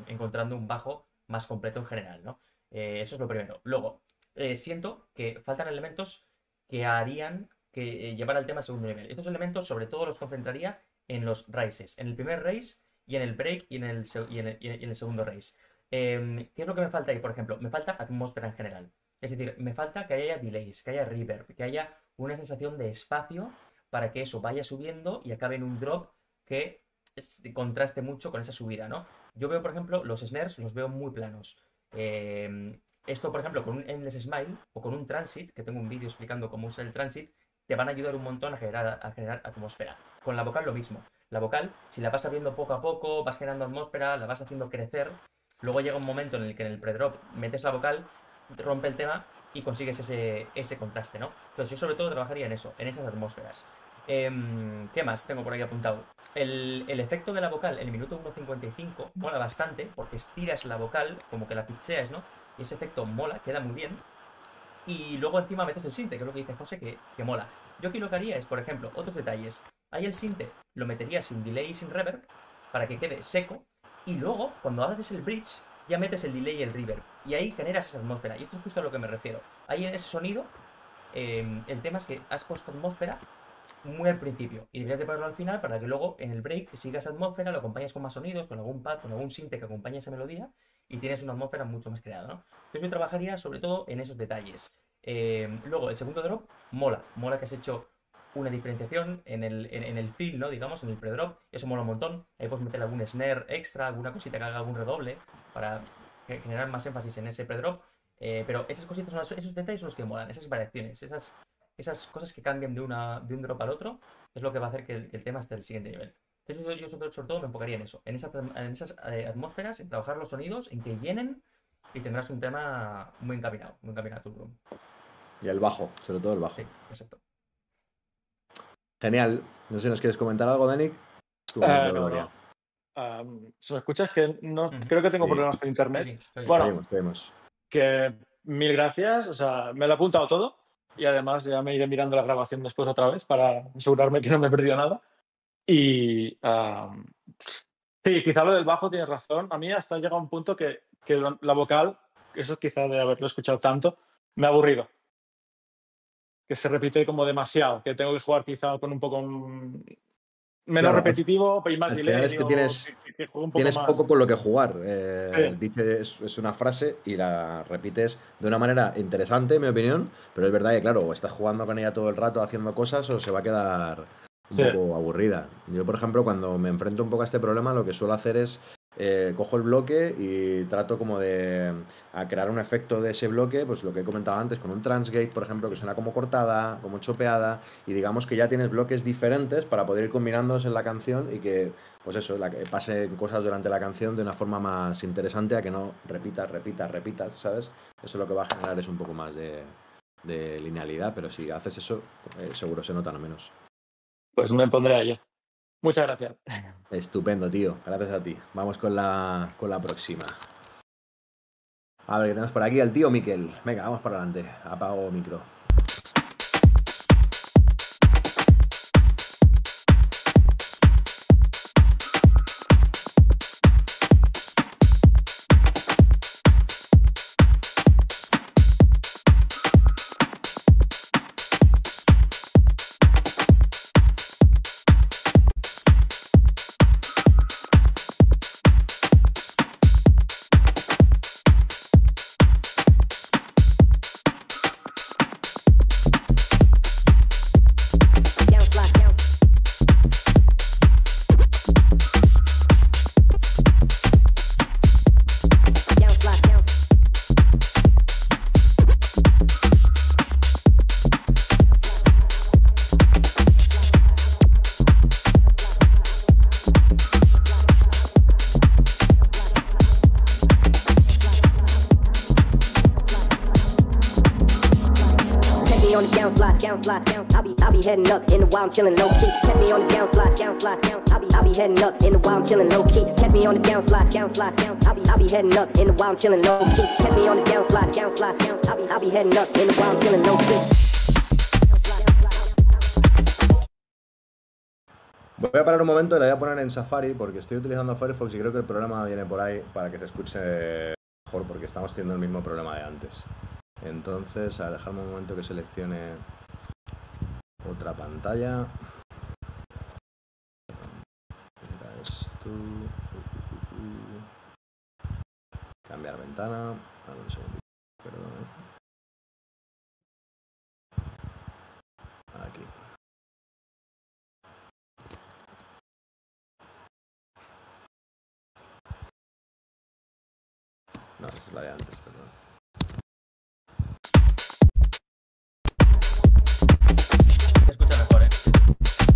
S2: encontrando un bajo más completo en general, ¿no? Eso es lo primero. Luego, siento que faltan elementos que harían que llevar al tema al segundo nivel. Estos elementos sobre todo los concentraría en los raises, en el primer raise y en el break y en el segundo raise. ¿Qué es lo que me falta ahí, por ejemplo? Me falta atmósfera en general. Es decir, me falta que haya delays, que haya reverb, que haya una sensación de espacio para que eso vaya subiendo y acabe en un drop que contraste mucho con esa subida, ¿no? Yo veo, por ejemplo, los snares los veo muy planos. Esto, por ejemplo, con un Endless Smile o con un Transit, que tengo un vídeo explicando cómo usar el Transit, te van a ayudar un montón a generar atmósfera. Con la vocal lo mismo. La vocal, si la vas abriendo poco a poco, vas generando atmósfera, la vas haciendo crecer, luego llega un momento en el que en el pre-drop metes la vocal, rompe el tema y consigues ese contraste, ¿no? Entonces yo sobre todo trabajaría en eso, en esas atmósferas. ¿Qué más tengo por ahí apuntado? El efecto de la vocal en el minuto 1.55 mola bastante porque estiras la vocal, como que la pitcheas, ¿no? Y ese efecto mola, queda muy bien. Y luego encima metes el sinte, que es lo que dice José, que mola. Yo aquí lo que haría es, por ejemplo, otros detalles. Ahí el sinte lo metería sin delay y sin reverb para que quede seco. Y luego, cuando haces el bridge, ya metes el delay y el reverb. Y ahí generas esa atmósfera. Y esto es justo a lo que me refiero. Ahí en ese sonido, el tema es que has puesto atmósfera muy al principio y deberías de ponerlo al final para que luego en el break sigas atmósfera, lo acompañes con más sonidos, con algún pad, con algún synth que acompañe esa melodía y tienes una atmósfera mucho más creada, ¿no? Entonces yo trabajaría sobre todo en esos detalles. Luego, el segundo drop, mola que has hecho una diferenciación en el feel, ¿no? Digamos, en el pre-drop, eso mola un montón. Ahí puedes meter algún snare extra, alguna cosita que haga algún redoble para generar más énfasis en ese pre-drop. Pero esas cositas, esos detalles son los que molan, esas variaciones, esas cosas que cambian de un drop al otro, es lo que va a hacer que el tema esté al siguiente nivel. Entonces yo sobre todo me enfocaría en eso, en esas atmósferas, en trabajar los sonidos, en que llenen y tendrás un tema muy encaminado a tu room.
S1: Y el bajo, sobre todo el bajo.
S2: Sí, exacto.
S1: Genial. No sé si nos quieres comentar algo, Dani.
S4: No. Si me escuchas, que no creo que tengo problemas con internet.
S2: Sí.
S4: Bueno,
S1: Seguimos.
S4: que mil gracias. O sea, me lo he apuntado todo y además ya me iré mirando la grabación después otra vez para asegurarme que no me he perdido nada. Y sí, quizá lo del bajo tienes razón. A mí hasta llega un punto que la vocal, eso quizá de haberlo escuchado tanto, me ha aburrido. Que se repite como demasiado, que tengo que jugar quizá con un poco menos repetitivo y más delay.
S1: Es que tienes poco con lo que jugar. Dices, es una frase y la repites de una manera interesante, en mi opinión, pero es verdad que, claro, o estás jugando con ella todo el rato haciendo cosas o se va a quedar un poco aburrida. Yo, por ejemplo, cuando me enfrento un poco a este problema, lo que suelo hacer es cojo el bloque y trato como de crear un efecto de ese bloque, pues lo que he comentado antes, con un transgate, por ejemplo, que suena como cortada, como chopeada, y digamos que ya tienes bloques diferentes para poder ir combinándolos en la canción y que, pues eso, que pasen cosas durante la canción de una forma más interesante a que no repitas, ¿sabes? Eso lo que va a generar es un poco más de linealidad, pero si haces eso, seguro se notan menos.
S4: Pues me pondré a ello. Muchas gracias.
S1: Estupendo, tío. Gracias a ti. Vamos con la próxima. A ver, ¿qué tenemos por aquí? El tío Miquel. Venga, vamos para adelante. Apago micro.
S5: I be heading up in the while I'm chillin' low key. Catch me on the downslide. I be heading up in the while I'm chillin' low key. Catch me on the downslide. I be heading up in the while I'm chillin' low key. Catch me on the downslide. I be heading up in the while I'm chillin' low key.
S1: Voy a parar un momento y la voy a poner en Safari porque estoy utilizando Firefox y creo que el problema viene por ahí para que se escuche mejor porque estamos teniendo el mismo problema de antes. Entonces, a dejarme un momento que seleccione otra pantalla. Era esto. Cambiar ventana. A ver, un segundo. Perdón. Aquí. No, esta es la de antes, perdón.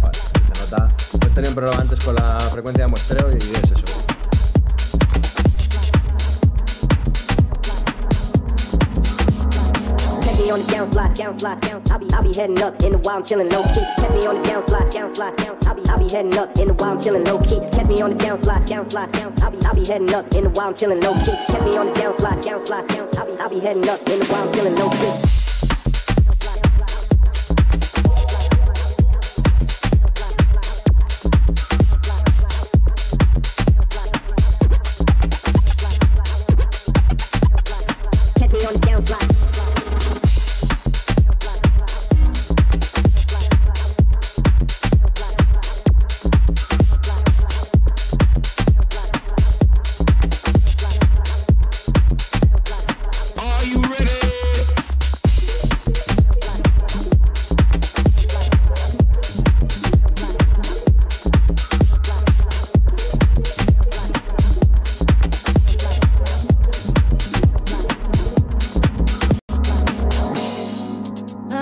S1: Vale, se nota. Pues tenía un problema antes con la frecuencia de muestreo y es eso.
S5: On the downslide. I be heading up in the while I'm chillin' low key. Catch me on the downslide. I be heading up in the while I'm chillin' low key. Catch me on the downslide. I be heading up in the while I'm chillin' low key. Catch me on the downslide. I be heading up in the while I'm chillin' low key.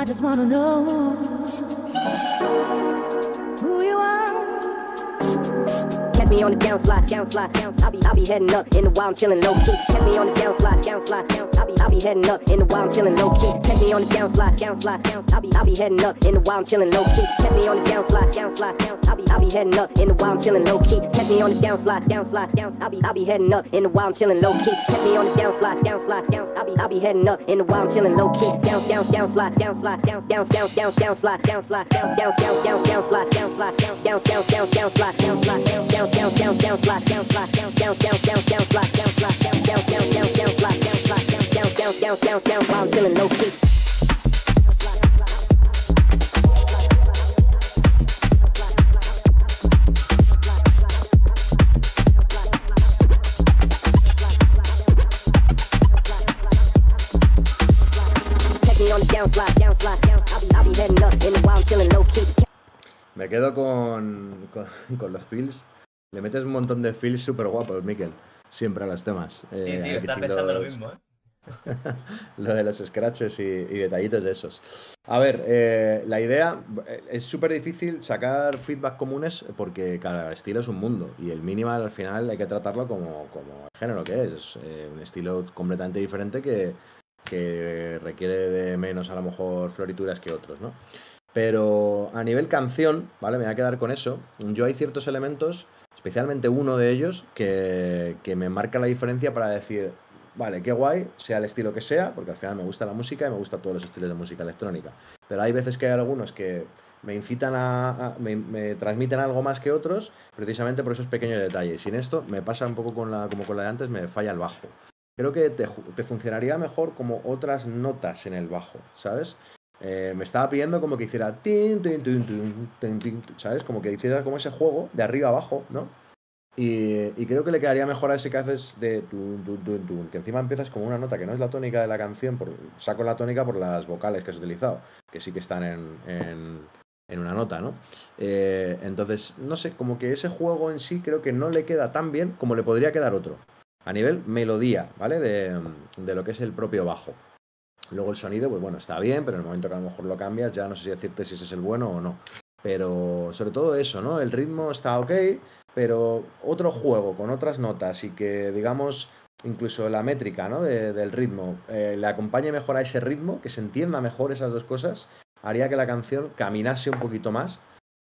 S6: I just wanna know who you are.
S5: Catch me on the downslide, downslide, down. I'll be heading up in the wild, chillin' low key. Catch me on the downslide, downslide, down. I'll be heading up in the wild, chillin' low key. Catch me on the downslide, downslide, down. I'll be heading up in the wild, chillin' low key. Catch me on the downslide, downslide, down. I'll be heading up in the wild, chillin' low key. Catch me on the downslide, downslide, down. I'll be heading up in the wild, chillin' low key. Catch me on the downslide, downslide, down. I'll be heading up in the wild, chillin' low key. Downslide, downslide, down, downslide, downslide, down, downslide, downslide, downslide, down, while I'm chillin' low key.
S1: Me quedo con los feels. Le metes un montón de feels súper guapos, Mikel. Siempre a los temas.
S2: Sí, tío, está pensando lo mismo, ¿eh?
S1: Lo de los scratches y detallitos de esos. A ver, la idea es súper difícil sacar feedback comunes porque cada estilo es un mundo y el minimal al final hay que tratarlo como el género que es un estilo completamente diferente que requiere de menos a lo mejor florituras que otros, ¿no? Pero a nivel canción, ¿vale? Me voy a quedar con eso. Yo hay ciertos elementos, especialmente uno de ellos, que me marca la diferencia para decir, vale, qué guay, sea el estilo que sea, porque al final me gusta la música y me gustan todos los estilos de música electrónica. Pero hay veces que hay algunos que me incitan me transmiten algo más que otros, precisamente por esos pequeños detalles. Y en esto me pasa un poco como con la de antes, me falla el bajo. Creo que te funcionaría mejor como otras notas en el bajo, ¿sabes? Me estaba pidiendo como que hiciera tin, tin, tin, tin, tin, tin, ¿sabes? Como que hiciera como ese juego de arriba a abajo, ¿no? Y creo que le quedaría mejor a ese que haces de tun, tun, tun, tun, que encima empiezas como una nota que no es la tónica de la canción, saco la tónica por las vocales que has utilizado, que sí que están en una nota, ¿no? Entonces, no sé, como que ese juego en sí creo que no le queda tan bien como le podría quedar otro, a nivel melodía, ¿vale? De lo que es el propio bajo. Luego el sonido, pues bueno, está bien, pero en el momento que a lo mejor lo cambias, ya no sé si decirte si ese es el bueno o no. Pero sobre todo eso, ¿no? El ritmo está ok, pero otro juego con otras notas y que, digamos, incluso la métrica, ¿no? del ritmo le acompañe mejor a ese ritmo, que se entienda mejor esas dos cosas, haría que la canción caminase un poquito más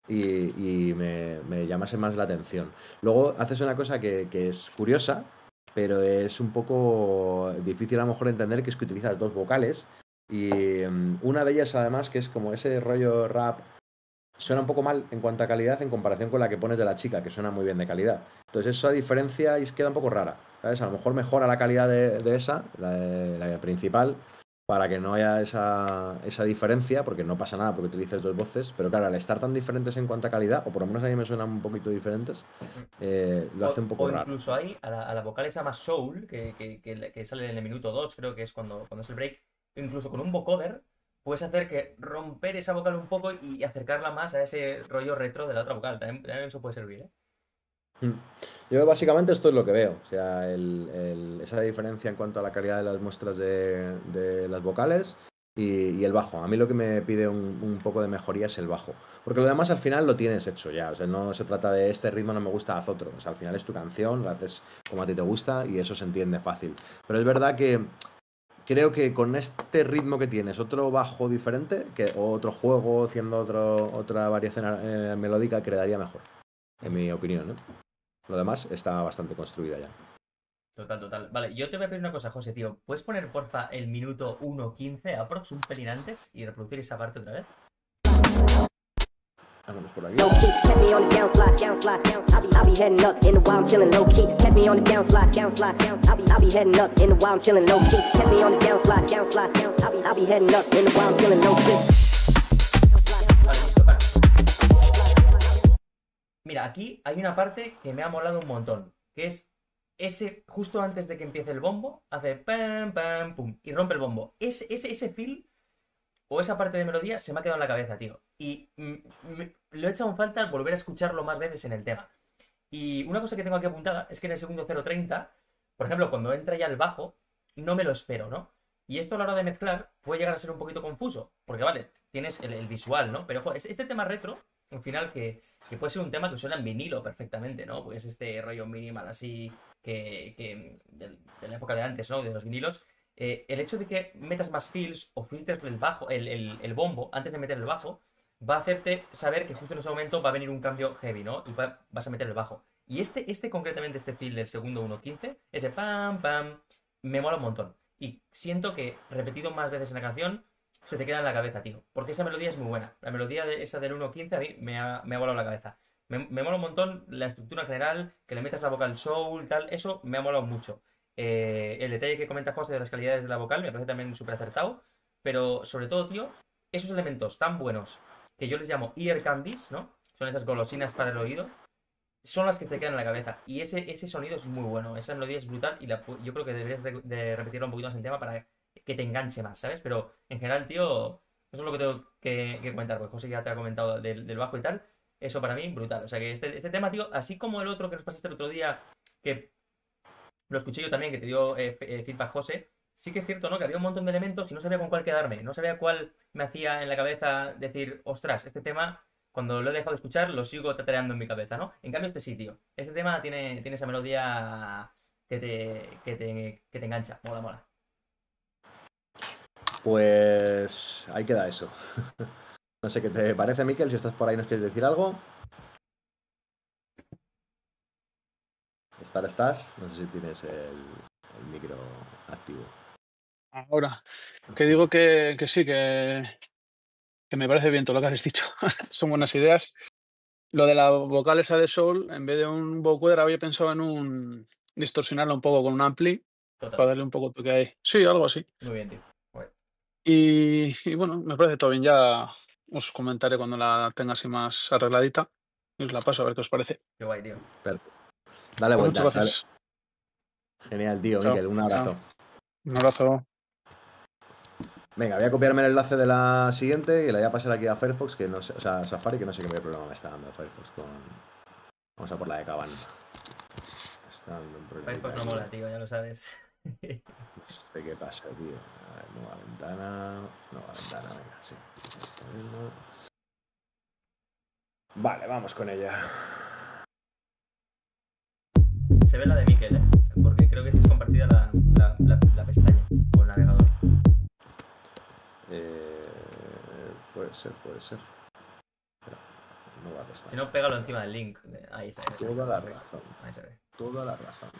S1: y me llamase más la atención. Luego haces una cosa que es curiosa, pero es un poco difícil a lo mejor entender, que es que utilizas dos vocales y una de ellas además que es como ese rollo rap, suena un poco mal en cuanto a calidad en comparación con la que pones de la chica, que suena muy bien de calidad. Entonces esa diferencia queda un poco rara, ¿sabes? A lo mejor mejora la calidad de esa, la principal, para que no haya esa diferencia, porque no pasa nada porque utilices dos voces, pero claro, al estar tan diferentes en cuanto a calidad, o por lo menos a mí me suenan un poquito diferentes, lo hace un poco raro.
S2: O incluso hay a la vocal esa más soul, que sale en el minuto 2, creo que es cuando es el break, incluso con un vocoder puedes hacer que romper esa vocal un poco y acercarla más a ese rollo retro de la otra vocal. También eso puede servir, ¿eh?
S1: Yo básicamente esto es lo que veo, o sea, esa diferencia en cuanto a la calidad de las muestras de las vocales y el bajo. A mí lo que me pide un poco de mejoría es el bajo, porque lo demás al final lo tienes hecho ya, o sea, no se trata de este ritmo no me gusta, haz otro, o sea, al final es tu canción, la haces como a ti te gusta y eso se entiende fácil. Pero es verdad que creo que con este ritmo que tienes, otro bajo diferente, o otro juego haciendo otra variación melódica, quedaría mejor, en mi opinión, ¿no? Lo demás está bastante construida ya.
S2: Total. Vale, yo te voy a pedir una cosa, José, tío. ¿Puedes poner, porfa, el minuto 1:15 aprox, un pelín antes, y reproducir esa parte otra vez?
S1: Vámonos por aquí.
S5: Low key, catch me on the downslide, downslide, down. I'll be heading up in the wild, chillin' low key. Catch me on the downslide, downslide, down. I'll be heading up in the wild, chillin' low key. Catch me on the downslide, downslide, down. I'll be heading up in the wild, chillin' low key.
S2: Vale, listo, para. Mira, aquí hay una parte que me ha molado un montón, que es ese, justo antes de que empiece el bombo, hace pam, pam, pum, y rompe el bombo. Ese feel, o esa parte de melodía, se me ha quedado en la cabeza, tío. Y lo he echado en falta al volver a escucharlo más veces en el tema. Y una cosa que tengo aquí apuntada es que en el segundo 0:30, por ejemplo, cuando entra ya el bajo, no me lo espero, ¿no? Y esto a la hora de mezclar puede llegar a ser un poquito confuso, porque vale, tienes el visual, ¿no? Pero joder, este tema retro, al final, que puede ser un tema que suena en vinilo perfectamente, ¿no? Pues este rollo minimal así de la época de antes, ¿no? De los vinilos. El hecho de que metas más fills o filtres el bajo, el bombo, antes de meter el bajo, va a hacerte saber que justo en ese momento va a venir un cambio heavy, ¿no? Y vas a meter el bajo. Y concretamente, este fill del segundo 1.15, ese pam, pam, me mola un montón. Y siento que, repetido más veces en la canción, se te queda en la cabeza, tío. Porque esa melodía es muy buena. La melodía esa del 1.15 a mí me ha volado la cabeza. Me mola un montón la estructura en general, que le metas la vocal soul, tal, eso me ha molado mucho. El detalle que comenta José de las calidades de la vocal me parece también súper acertado. Pero, sobre todo, tío, esos elementos tan buenos que yo les llamo ear candies, ¿no? Son esas golosinas para el oído. Son las que te quedan en la cabeza. Y ese sonido es muy bueno. Esa melodía es brutal y yo creo que deberías de repetirlo un poquito más en tema para que te enganche más, ¿sabes? Pero en general, tío, eso es lo que tengo que comentar. Pues José ya te ha comentado del bajo y tal. Eso para mí, brutal. O sea que este tema, tío, así como el otro que nos pasaste el otro día, que lo escuché yo también, que te dio feedback José, sí que es cierto, ¿no? Que había un montón de elementos y no sabía con cuál quedarme. No sabía cuál me hacía en la cabeza decir, ostras, este tema, cuando lo he dejado de escuchar, lo sigo tatareando en mi cabeza, ¿no? En cambio, este sí, tío. Este tema tiene esa melodía que te engancha. Mola, mola.
S1: Pues ahí queda eso. No sé qué te parece, Miquel, si estás por ahí nos quieres decir algo. Estás. No sé si tienes el micro activo.
S7: Ahora, que digo que sí, que me parece bien todo lo que has dicho. Son buenas ideas. Lo de la vocal esa de soul, en vez de un vocoder, había pensado en un distorsionarlo un poco con un ampli
S2: Total.
S7: para darle un poco de toque ahí. Sí, algo así.
S2: Muy bien, tío. Bueno.
S7: Y bueno, me parece todo bien. Ya os comentaré cuando la tenga así más arregladita. Y os la paso a ver qué os parece.
S2: Qué guay, tío.
S1: Perfecto. Dale
S7: Pues
S1: vueltas.
S7: muchas gracias.
S1: Genial, tío.
S7: Chao.
S1: Miquel, un abrazo.
S7: Chao. Un abrazo.
S1: Venga, voy a copiarme el enlace de la siguiente y la voy a pasar aquí a Firefox, que no sé, o sea, a Safari, que no sé qué problema me está dando Firefox con... Vamos a por la de Caban. Está dando un problema.
S2: Firefox no mola, tío, ya lo sabes.
S1: No sé qué pasa, tío. A ver, nueva ventana, venga, sí. Esto mismo. Vale, vamos con ella.
S2: Se ve la de Miquel, ¿eh? Porque creo que tienes compartida la pestaña o el navegador.
S1: Puede ser. Pero no va a estar.
S2: Si no, pégalo encima del link. Ahí está.
S1: Toda la razón.
S2: Ahí se ve.
S1: Toda la razón.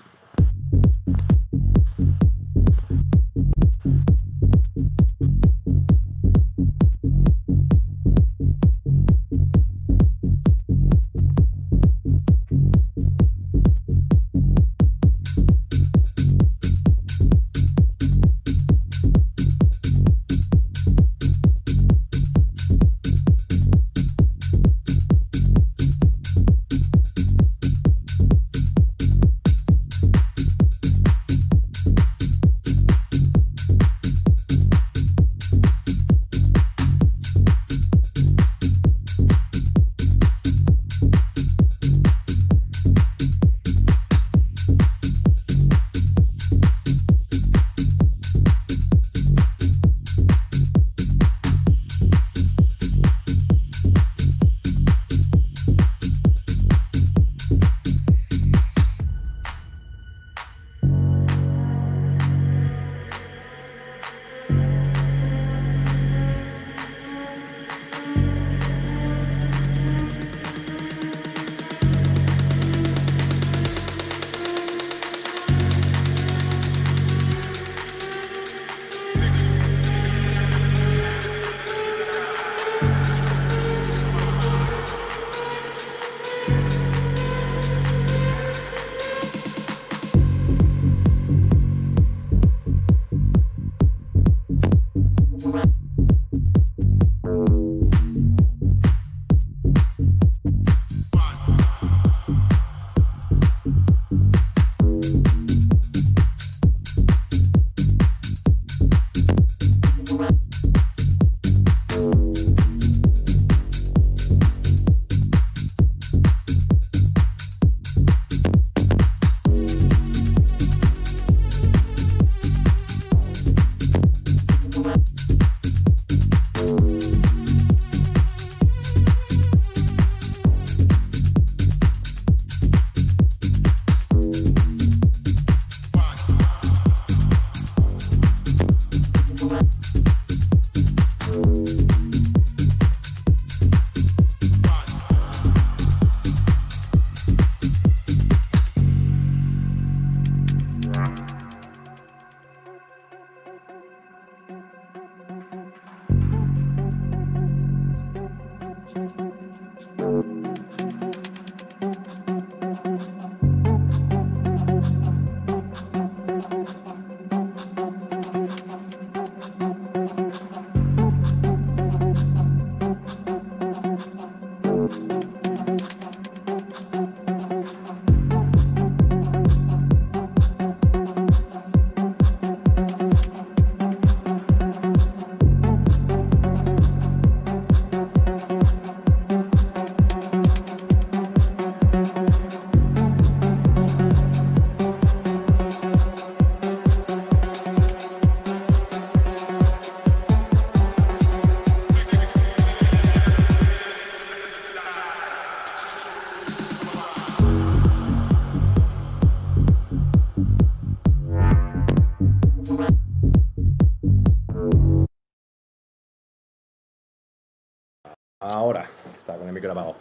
S1: Ahora, está con el micro apagado.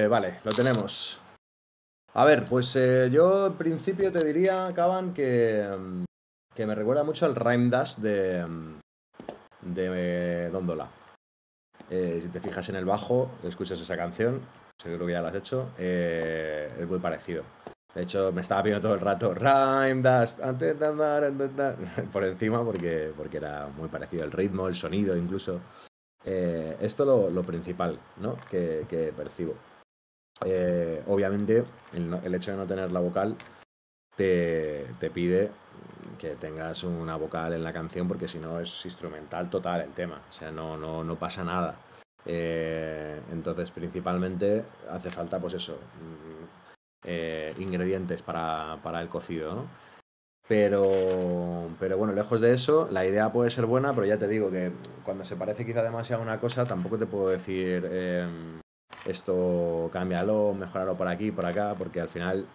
S1: Vale, lo tenemos. A ver, pues yo en principio te diría, Caban, que me recuerda mucho al Rhyme Dash de Dondola. Si te fijas en el bajo, escuchas esa canción, seguro que ya la has hecho, es muy parecido. De hecho, me estaba pidiendo todo el rato Rhyme Dash por encima porque era muy parecido el ritmo, el sonido incluso. Esto lo principal, ¿no? que percibo. Obviamente, el hecho de no tener la vocal te pide que tengas una vocal en la canción porque si no es instrumental total el tema, o sea, no pasa nada. Entonces, principalmente hace falta, pues eso, ingredientes para el cocido, ¿no? Pero bueno, lejos de eso, la idea puede ser buena, pero ya te digo que cuando se parece quizá demasiado a una cosa, tampoco te puedo decir esto cámbialo, mejorarlo por aquí, por acá, porque al final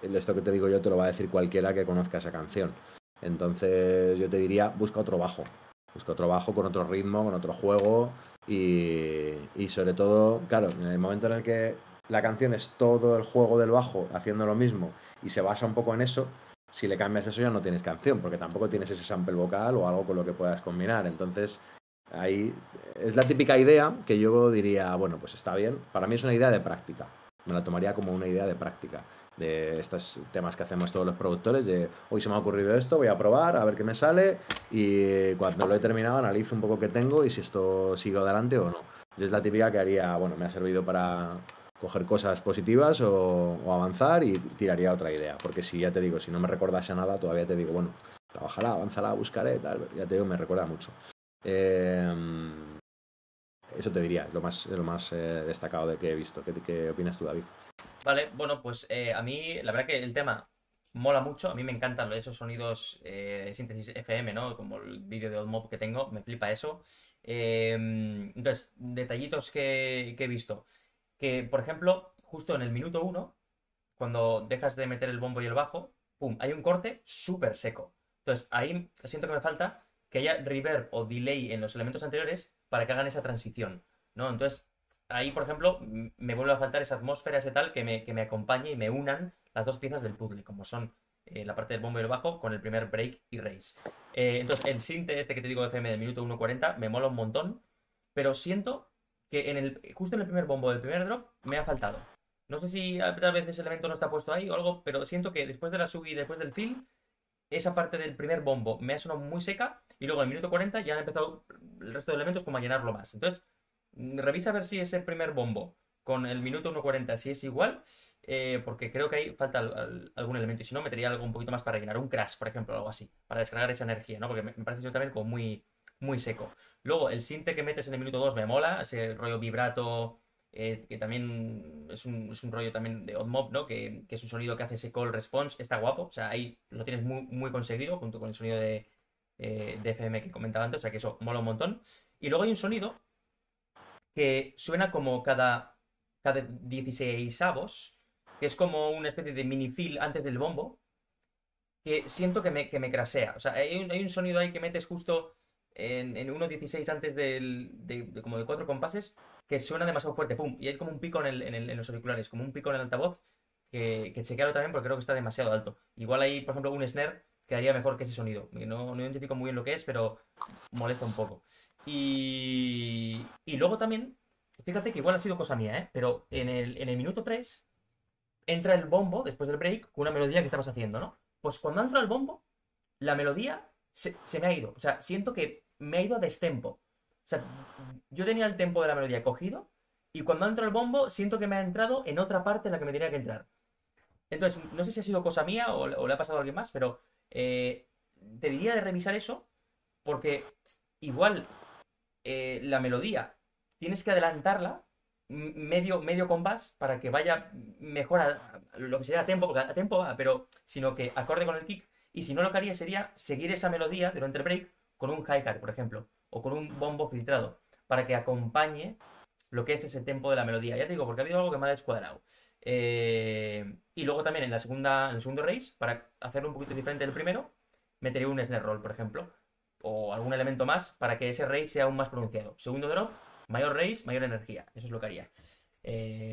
S1: esto que te digo yo te lo va a decir cualquiera que conozca esa canción. Entonces yo te diría, busca otro bajo con otro ritmo, con otro juego y sobre todo, claro, en el momento en el que la canción es todo el juego del bajo haciendo lo mismo y se basa un poco en eso, si le cambias eso ya no tienes canción, porque tampoco tienes ese sample vocal o algo con lo que puedas combinar. Entonces, ahí es la típica idea que yo diría, bueno, pues está bien. Para mí es una idea de práctica. Me la tomaría como una idea de práctica. De estos temas que hacemos todos los productores, de hoy se me ha ocurrido esto, voy a probar, a ver qué me sale y cuando lo he terminado analizo un poco qué tengo y si esto sigue adelante o no. Yo es la típica que haría, bueno, me ha servido para coger cosas positivas o avanzar y tiraría otra idea. Porque si ya te digo, si no me recordase nada, todavía te digo, bueno, trabajará, avanzará, buscaré, tal. Ya te digo, me recuerda mucho. Eso te diría, es lo más destacado de que he visto. ¿Qué opinas tú, David?
S2: Vale, bueno, pues a mí la verdad que el tema mola mucho, a mí me encantan esos sonidos de síntesis FM, ¿no? Como el vídeo de Old Mob que tengo, me flipa eso. Entonces, detallitos que he visto. Que, por ejemplo, justo en el minuto 1, cuando dejas de meter el bombo y el bajo, pum, hay un corte súper seco. Entonces, ahí siento que me falta que haya reverb o delay en los elementos anteriores para que hagan esa transición, ¿no? Entonces, ahí, por ejemplo, me vuelve a faltar esa atmósfera, ese tal, que me acompañe y me unan las dos piezas del puzzle, como son la parte del bombo y el bajo con el primer break y raise. Entonces, el synth este que te digo de FM del minuto 1:40 me mola un montón, pero siento que justo en el primer bombo del primer drop me ha faltado. No sé si tal vez ese elemento no está puesto ahí o algo, pero siento que después de la sub y después del fill, esa parte del primer bombo me ha sonado muy seca y luego en el minuto 40 ya han empezado el resto de elementos como a llenarlo más. Entonces, revisa a ver si ese primer bombo con el minuto 1:40 si es igual, porque creo que ahí falta algún elemento y si no metería algo un poquito más para rellenar, un crash, por ejemplo, algo así, para descargar esa energía, ¿no? Porque me parece eso también como muy seco. Luego, el sinte que metes en el minuto 2 me mola, ese rollo vibrato, que también es un rollo también de Odd Mob, ¿no? Que es un sonido que hace ese call response, está guapo, o sea, ahí lo tienes muy conseguido, junto con el sonido de FM que comentaba antes, o sea que eso mola un montón. Y luego hay un sonido que suena como cada 16avos, que es como una especie de mini fill antes del bombo, que siento que me crasea. O sea, hay un sonido ahí que metes justo en 1:16 antes como de 4 compases, que suena demasiado fuerte, pum, y es como un pico en los auriculares, como un pico en el altavoz, que chequearlo también porque creo que está demasiado alto. Igual hay, por ejemplo, un snare que haría mejor que ese sonido. No identifico muy bien lo que es, pero molesta un poco. Y luego también, fíjate que igual ha sido cosa mía, ¿eh? Pero en el minuto 3 entra el bombo, después del break, con una melodía que estabas haciendo, ¿no? Pues cuando entra el bombo, la melodía se me ha ido. O sea, siento que me ha ido a destempo. O sea, yo tenía el tempo de la melodía cogido y cuando entra el bombo, siento que me ha entrado en otra parte en la que me tenía que entrar. Entonces, no sé si ha sido cosa mía o le ha pasado a alguien más, pero te diría de revisar eso porque igual la melodía tienes que adelantarla medio compás para que vaya mejor a lo que sería a tempo, porque a tempo va, pero sino que acorde con el kick. Y si no, lo que haría sería seguir esa melodía durante el break con un hi-hat, por ejemplo, o con un bombo filtrado, para que acompañe lo que es ese tempo de la melodía. Ya te digo, porque ha habido algo que me ha descuadrado. Y luego también en el segundo race, para hacerlo un poquito diferente del primero, metería un snare roll, por ejemplo, o algún elemento más para que ese race sea aún más pronunciado. Segundo drop, mayor raise, mayor energía. Eso es lo que haría.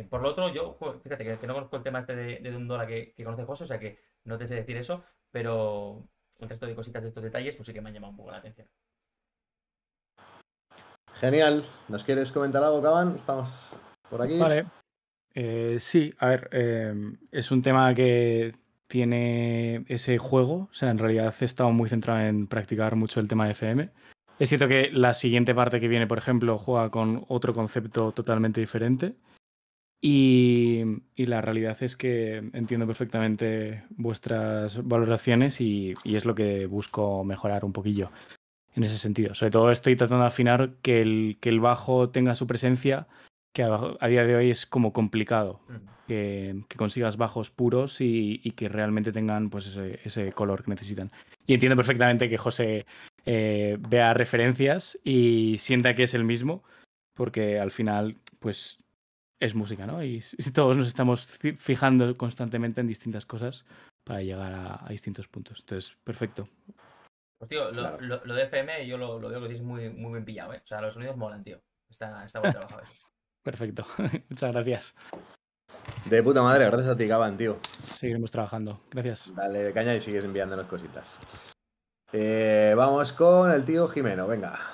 S2: Por lo otro, yo, fíjate que no conozco el tema este de Dondola que conoce José, o sea que no te sé decir eso, pero el resto de cositas de estos detalles, pues sí que me han llamado un poco la atención.
S1: Genial. ¿Nos quieres comentar algo, Caban? Estamos por aquí.
S8: Vale. Sí, a ver, es un tema que tiene ese juego. O sea, en realidad he estado muy centrado en practicar mucho el tema de FM. Es cierto que la siguiente parte que viene, por ejemplo, juega con otro concepto totalmente diferente. Y la realidad es que entiendo perfectamente vuestras valoraciones y es lo que busco mejorar un poquillo en ese sentido. Sobre todo estoy tratando de afinar que el bajo tenga su presencia, que a día de hoy es como complicado que consigas bajos puros y que realmente tengan pues ese color que necesitan. Y entiendo perfectamente que José vea referencias y sienta que es el mismo, porque al final pues es música, ¿no? Y todos nos estamos fijando constantemente en distintas cosas para llegar a distintos puntos. Entonces, perfecto.
S2: Pues tío,
S1: Claro.
S2: lo de FM yo lo veo que tienes muy, muy bien pillado, ¿eh? O sea, los sonidos molan, tío. Está buen trabajado eso.
S8: Perfecto. Muchas gracias.
S1: De puta madre, gracias a ti, Caban, tío.
S8: Seguiremos trabajando. Gracias.
S1: Dale de caña y sigues enviándonos cositas. Vamos con el tío Jimeno, venga.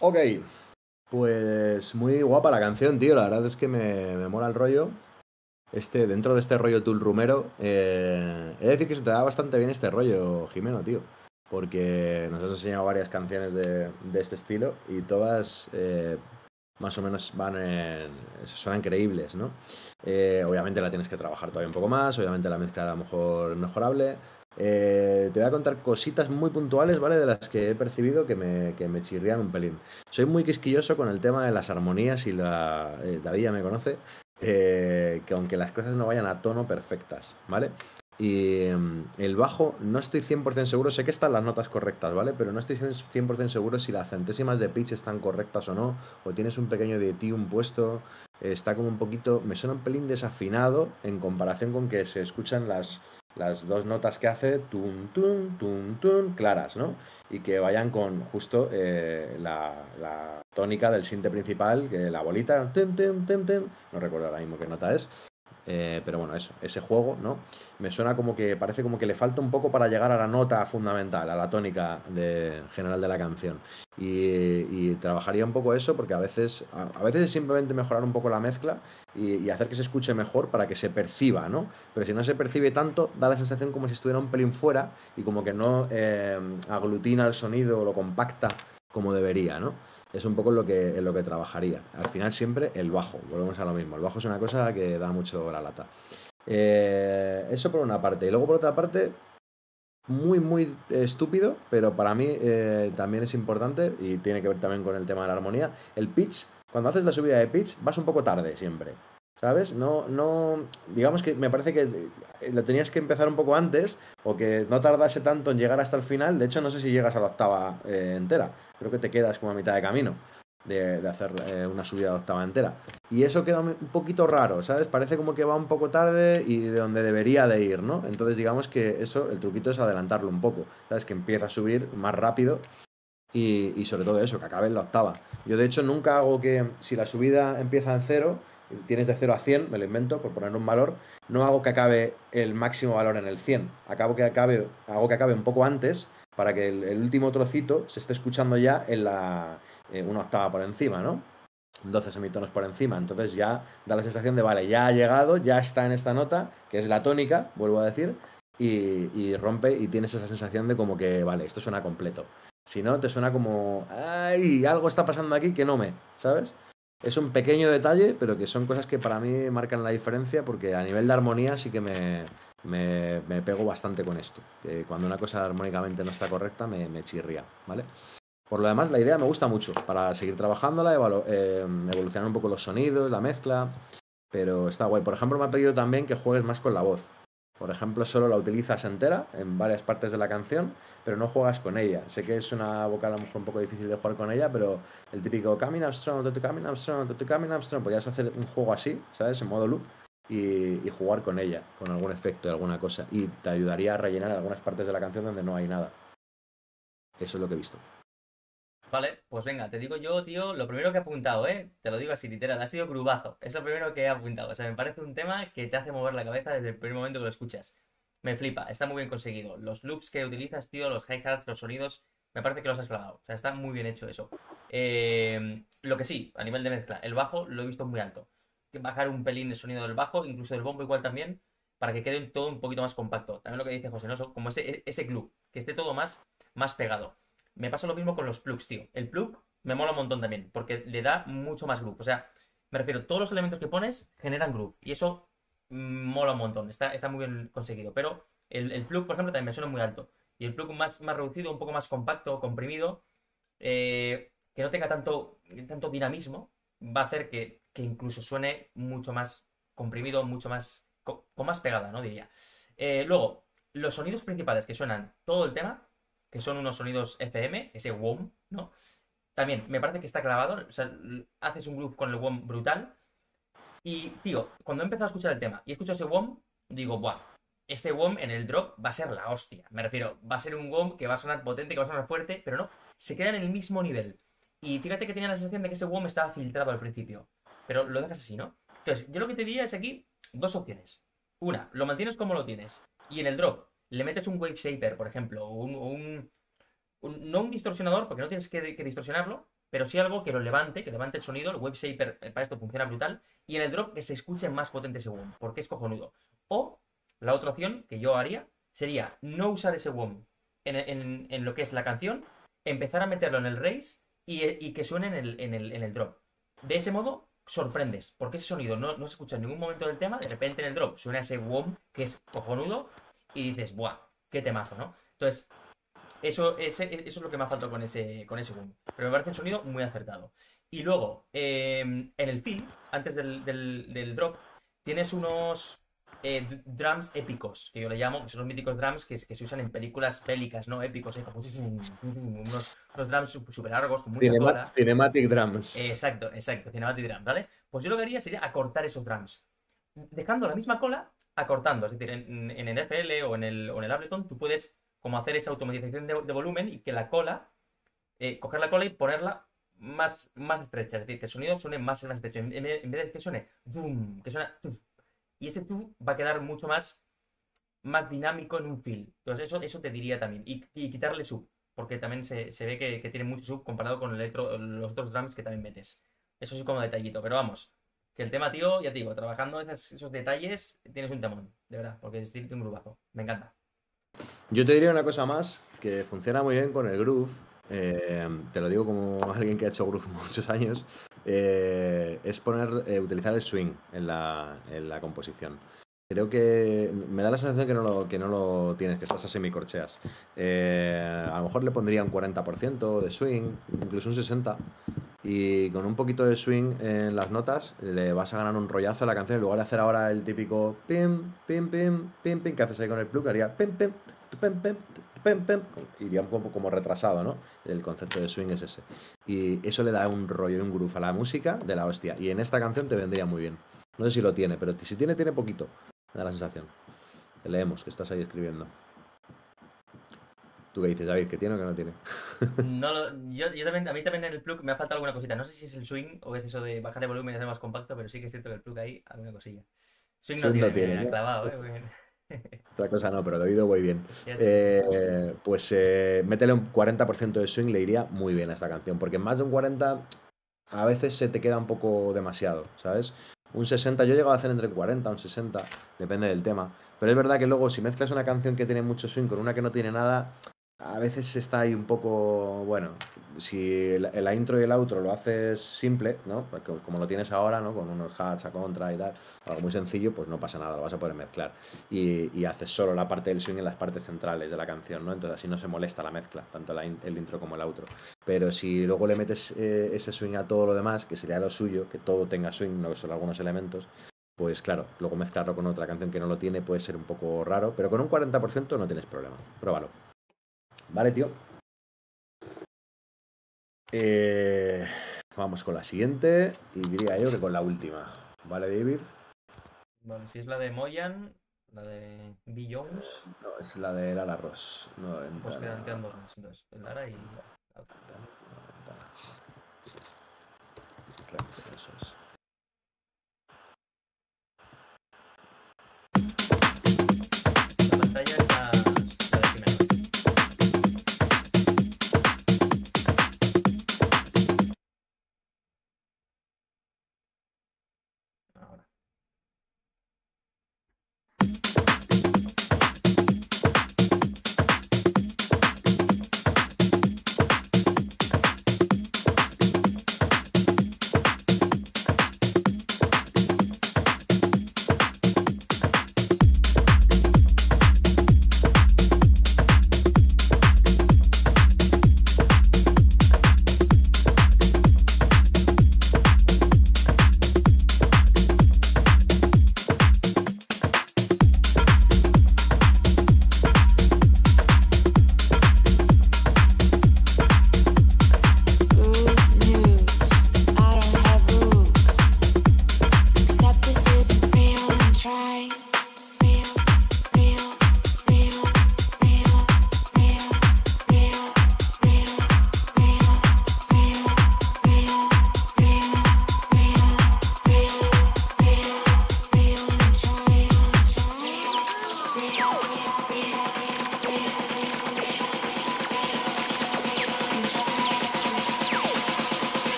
S1: Ok, pues muy guapa la canción, tío. La verdad es que me mola el rollo. Dentro de este rollo tulrumero, he de decir que se te da bastante bien este rollo, Jimeno, tío. Porque nos has enseñado varias canciones de este estilo y todas más o menos suenan creíbles, ¿no? Obviamente la tienes que trabajar todavía un poco más, obviamente la mezcla a lo mejor mejorable. Te voy a contar cositas muy puntuales, ¿vale? De las que he percibido que me chirrían un pelín. Soy muy quisquilloso con el tema de las armonías y David ya me conoce, que aunque las cosas no vayan a tono perfectas, ¿vale? Y el bajo, no estoy 100% seguro, sé que están las notas correctas, ¿vale? Pero no estoy 100% seguro si las centésimas de pitch están correctas o no, o tienes un pequeño detunum puesto, está como un poquito, me suena un pelín desafinado en comparación con que se escuchan las dos notas que hace, tun, tun, claras, ¿no? Y que vayan con justo la tónica del sinte principal, que la bolita, no recuerdo ahora mismo qué nota es. Pero bueno, ese juego, ¿no? Me suena como que parece como que le falta un poco para llegar a la nota fundamental, a la tónica general de la canción. Y trabajaría un poco eso porque a veces es simplemente mejorar un poco la mezcla y hacer que se escuche mejor para que se perciba, ¿no? Pero si no se percibe tanto, da la sensación como si estuviera un pelín fuera y como que no aglutina el sonido o lo compacta como debería, ¿no? Es un poco en lo que trabajaría. Al final siempre el bajo, volvemos a lo mismo. El bajo es una cosa que da mucho la lata. Eso por una parte. Y luego por otra parte, muy estúpido, pero para mí también es importante y tiene que ver también con el tema de la armonía. El pitch, cuando haces la subida de pitch, vas un poco tarde siempre. ¿Sabes? No, digamos que me parece que lo tenías que empezar un poco antes o que no tardase tanto en llegar hasta el final. De hecho, no sé si llegas a la octava entera. Creo que te quedas como a mitad de camino de hacer una subida de octava entera. Y eso queda un poquito raro, ¿sabes? Parece como que va un poco tarde y de donde debería de ir, ¿no? Entonces digamos que el truquito es adelantarlo un poco, ¿sabes? Que empieza a subir más rápido y sobre todo eso, que acabe en la octava. Yo de hecho nunca hago que, si la subida empieza en 0, tienes de 0 a 100, me lo invento por poner un valor, no hago que acabe el máximo valor en el 100, hago que acabe un poco antes para que el último trocito se esté escuchando ya en una octava por encima, ¿no? 12 semitonos por encima, entonces ya da la sensación de, vale, ya ha llegado, ya está en esta nota, que es la tónica, vuelvo a decir, y rompe y tienes esa sensación de como que, vale, esto suena completo. Si no, te suena como, ¡ay! Algo está pasando aquí que no ¿sabes? Es un pequeño detalle, pero que son cosas que para mí marcan la diferencia porque a nivel de armonía sí que me pego bastante con esto. Que cuando una cosa armónicamente no está correcta me chirría, ¿vale? Por lo demás, la idea me gusta mucho para seguir trabajándola, evolucionar un poco los sonidos, la mezcla, pero está guay. Por ejemplo, me ha pedido también que juegues más con la voz. Por ejemplo, solo la utilizas entera en varias partes de la canción, pero no juegas con ella. Sé que es una vocal a lo mejor un poco difícil de jugar con ella, pero el típico coming up strong, coming up strong, coming up strong, podrías hacer un juego así, ¿sabes? En modo loop y jugar con ella, con algún efecto, alguna cosa. Y te ayudaría a rellenar algunas partes de la canción donde no hay nada. Eso es lo que he visto.
S2: Vale, pues venga, te digo yo, tío, lo primero que he apuntado, te lo digo así literal, ha sido grubazo. Es lo primero que he apuntado. O sea, me parece un tema que te hace mover la cabeza desde el primer momento que lo escuchas. Me flipa, está muy bien conseguido. Los loops que utilizas, tío, los hi-hats, los sonidos, me parece que los has clavado. O sea, está muy bien hecho eso. Lo que sí, a nivel de mezcla, el bajo lo he visto muy alto. Bajar un pelín el sonido del bajo, incluso del bombo igual también, para que quede todo un poquito más compacto. También lo que dice José Noso, como ese glue, que esté todo más pegado. Me pasa lo mismo con los plugs, tío. El plug me mola un montón también, porque le da mucho más groove. O sea, me refiero, todos los elementos que pones generan groove. Y eso mola un montón. Está muy bien conseguido. Pero el plug, por ejemplo, también me suena muy alto. Y el plug más reducido, un poco más compacto, comprimido, que no tenga tanto dinamismo, va a hacer que incluso suene mucho más comprimido, mucho más con más pegada, ¿no? Diría. Luego, los sonidos principales que suenan todo el tema, que son unos sonidos FM, ese WOM, ¿no? También me parece que está clavado, o sea, haces un groove con el WOM brutal. Y, tío, cuando he empezado a escuchar el tema y escucho ese WOM, digo, ¡buah! Este WOM en el drop va a ser la hostia. Me refiero, va a ser un WOM que va a sonar potente, que va a sonar fuerte, pero no, se queda en el mismo nivel. Y fíjate que tenía la sensación de que ese WOM estaba filtrado al principio. Pero lo dejas así, ¿no? Entonces, yo lo que te diría es aquí dos opciones. Una, lo mantienes como lo tienes. Y en el drop le metes un wave shaper, por ejemplo, o no un distorsionador, porque no tienes que distorsionarlo, pero sí algo que lo levante, que levante el sonido. El Wave Shaper para esto funciona brutal. Y en el drop que se escuche más potente ese WOM, porque es cojonudo. O la otra opción que yo haría sería no usar ese WOM en lo que es la canción, empezar a meterlo en el raise y que suene en el drop. De ese modo sorprendes, porque ese sonido no se escucha en ningún momento del tema. De repente en el drop suena ese WOM que es cojonudo y dices, ¡buah! ¡Qué temazo!, ¿no? Entonces, eso es lo que me ha faltado con ese WOM. Pero me parece un sonido muy acertado. Y luego, en el fill, antes del drop, tienes unos drums épicos, que yo le llamo, que son los míticos drums que se usan en películas bélicas, ¿no? Épicos, como unos drums súper largos, con mucha cola.
S1: Cinematic drums.
S2: Exacto, Cinematic drums, ¿vale? Pues yo lo que haría sería acortar esos drums. Dejando la misma cola, acortando. Es decir, en el FL o en el Ableton, tú puedes como hacer esa automatización de volumen y que la cola, coger la cola y ponerla más estrecha. Es decir, que el sonido suene más estrecho. En vez de que suene, que suena... Y ese tú va a quedar mucho más dinámico en un fill. Entonces eso te diría también. Y quitarle sub, porque también se ve que tiene mucho sub comparado con los otros drums que también metes. Eso sí como detallito, pero vamos. Que el tema, tío, ya te digo, trabajando esos detalles, tienes un temón, de verdad, porque es un grubazo. Me encanta.
S1: Yo te diría una cosa más que funciona muy bien con el groove. Te lo digo como alguien que ha hecho groove muchos años. Es utilizar el swing en la composición. Creo que me da la sensación que no lo tienes, que estás a semicorcheas. A lo mejor le pondría un 40% de swing, incluso un 60%. Y con un poquito de swing en las notas le vas a ganar un rollazo a la canción. En lugar de hacer ahora el típico pim, pim, pim, pim, pim que haces ahí con el plug, haría pim, pim, pim, pim, pim, pim. Iría un poco como retrasado, ¿no? El concepto de swing es ese. Y eso le da un rollo y un groove a la música de la hostia. Y en esta canción te vendría muy bien. No sé si lo tiene, pero si tiene poquito. Me da la sensación. Te leemos, que estás ahí escribiendo. ¿Tú qué dices, David? ¿Que tiene o que no tiene?
S2: Yo también, a mí también en el plug me ha faltado alguna cosita. No sé si es el swing o es eso de bajar el volumen y hacer más compacto, pero sí que siento que el plug ahí alguna cosilla. Swing no tiene,
S1: ¿no?
S2: clavado, muy bien.
S1: Otra cosa no, pero de oído voy bien. Pues métele un 40% de swing, le iría muy bien a esta canción, porque más de un 40 a veces se te queda un poco demasiado, ¿sabes? Un 60, yo he llegado a hacer entre un 40 y un 60, depende del tema. Pero es verdad que luego si mezclas una canción que tiene mucho swing con una que no tiene nada, a veces está ahí un poco, bueno, si la intro y el outro lo haces simple, ¿no? Porque como lo tienes ahora, ¿no? Con unos hats a contra y tal, algo muy sencillo, pues no pasa nada, lo vas a poder mezclar. Y haces solo la parte del swing en las partes centrales de la canción, ¿no? Entonces así no se molesta la mezcla, tanto el intro como el outro. Pero si luego le metes ese swing a todo lo demás, que sería lo suyo, que todo tenga swing, no solo algunos elementos, pues claro, luego mezclarlo con otra canción que no lo tiene puede ser un poco raro, pero con un 40% no tienes problema. Pruébalo. Vale, tío. Vamos con la siguiente y diría yo que con la última. ¿Vale, David?
S2: Vale, si es la de Moyan, la de B. Jones.
S1: No, es la de Lara Ross. No,
S2: pues quedan dos más, entonces. El Lara y la otra.
S1: Eso es.
S2: La pantalla está la de Jimena. Ahora.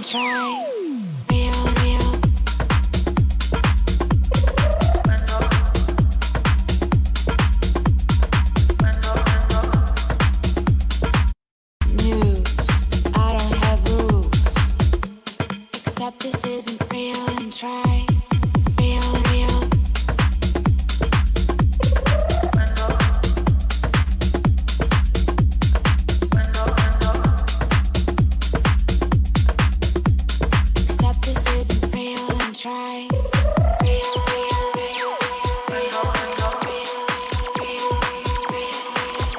S6: try. Real, real. News. I don't have rules. Except this isn't real and try. Real, real. Except this isn't real and try. Real, real, real, real, real.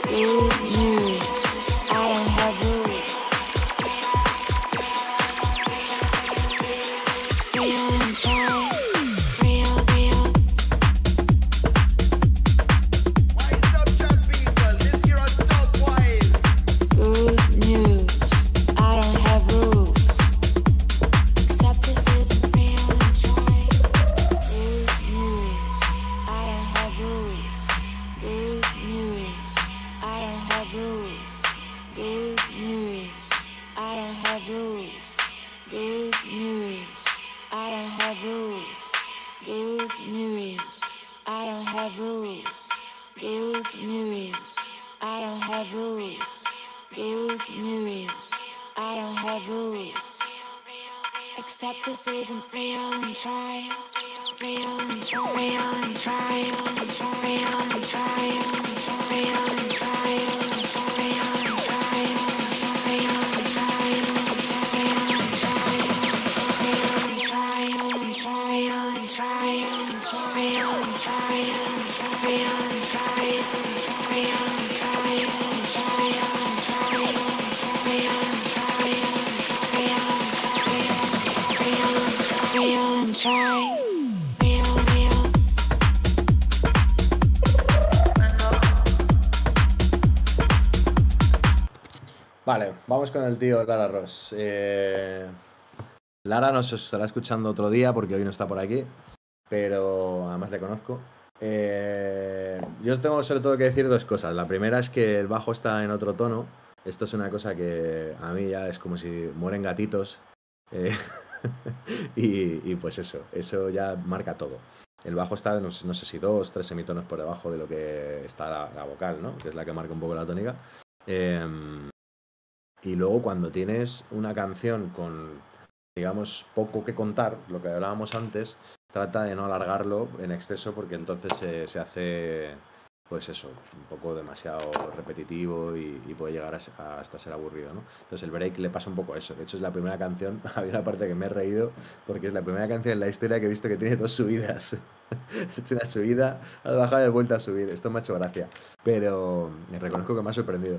S6: Good news. I don't have rules. Real and try. Real, real.
S9: Wise up, chat people. This year on Stop Wise.
S6: Good news. I don't have rules. Except this isn't real and try. Good news. I don't have rules. Good news. I don't have rules. Good news. I don't have rules. Good news. I don't have rules. Good news. I don't have rules. Good news. I don't have rules. Good news. I don't have rules. Except this isn't real and try. Real and try. Real and try. Real and try. Real and try. Real and try. Real and try. Real and try. Real and try. Real and try. Real and try. Real and try. Real and try. Real and try. Real, real.
S1: Vale, vamos con el tío Lara Ross. Lara nos estará escuchando otro día porque hoy no está por aquí, pero además le conozco. Yo tengo sobre todo que decir dos cosas. La primera es que el bajo está en otro tono. Esto es una cosa que a mí ya es como si mueren gatitos. Y pues eso ya marca todo. El bajo está, no sé si 2, 3 semitonos por debajo de lo que está la vocal, ¿no? Que es la que marca un poco la tónica. Y luego cuando tienes una canción con, digamos, poco que contar, lo que hablábamos antes, trata de no alargarlo en exceso porque entonces se hace, pues eso, un poco demasiado repetitivo y puede llegar hasta ser aburrido, ¿no? Entonces el break le pasa un poco eso. De hecho es la primera canción, había una parte que me he reído porque es la primera canción en la historia que he visto que tiene 2 subidas. He hecho una subida, ha bajado y ha vuelto a subir. Esto me ha hecho gracia, pero reconozco que me ha sorprendido.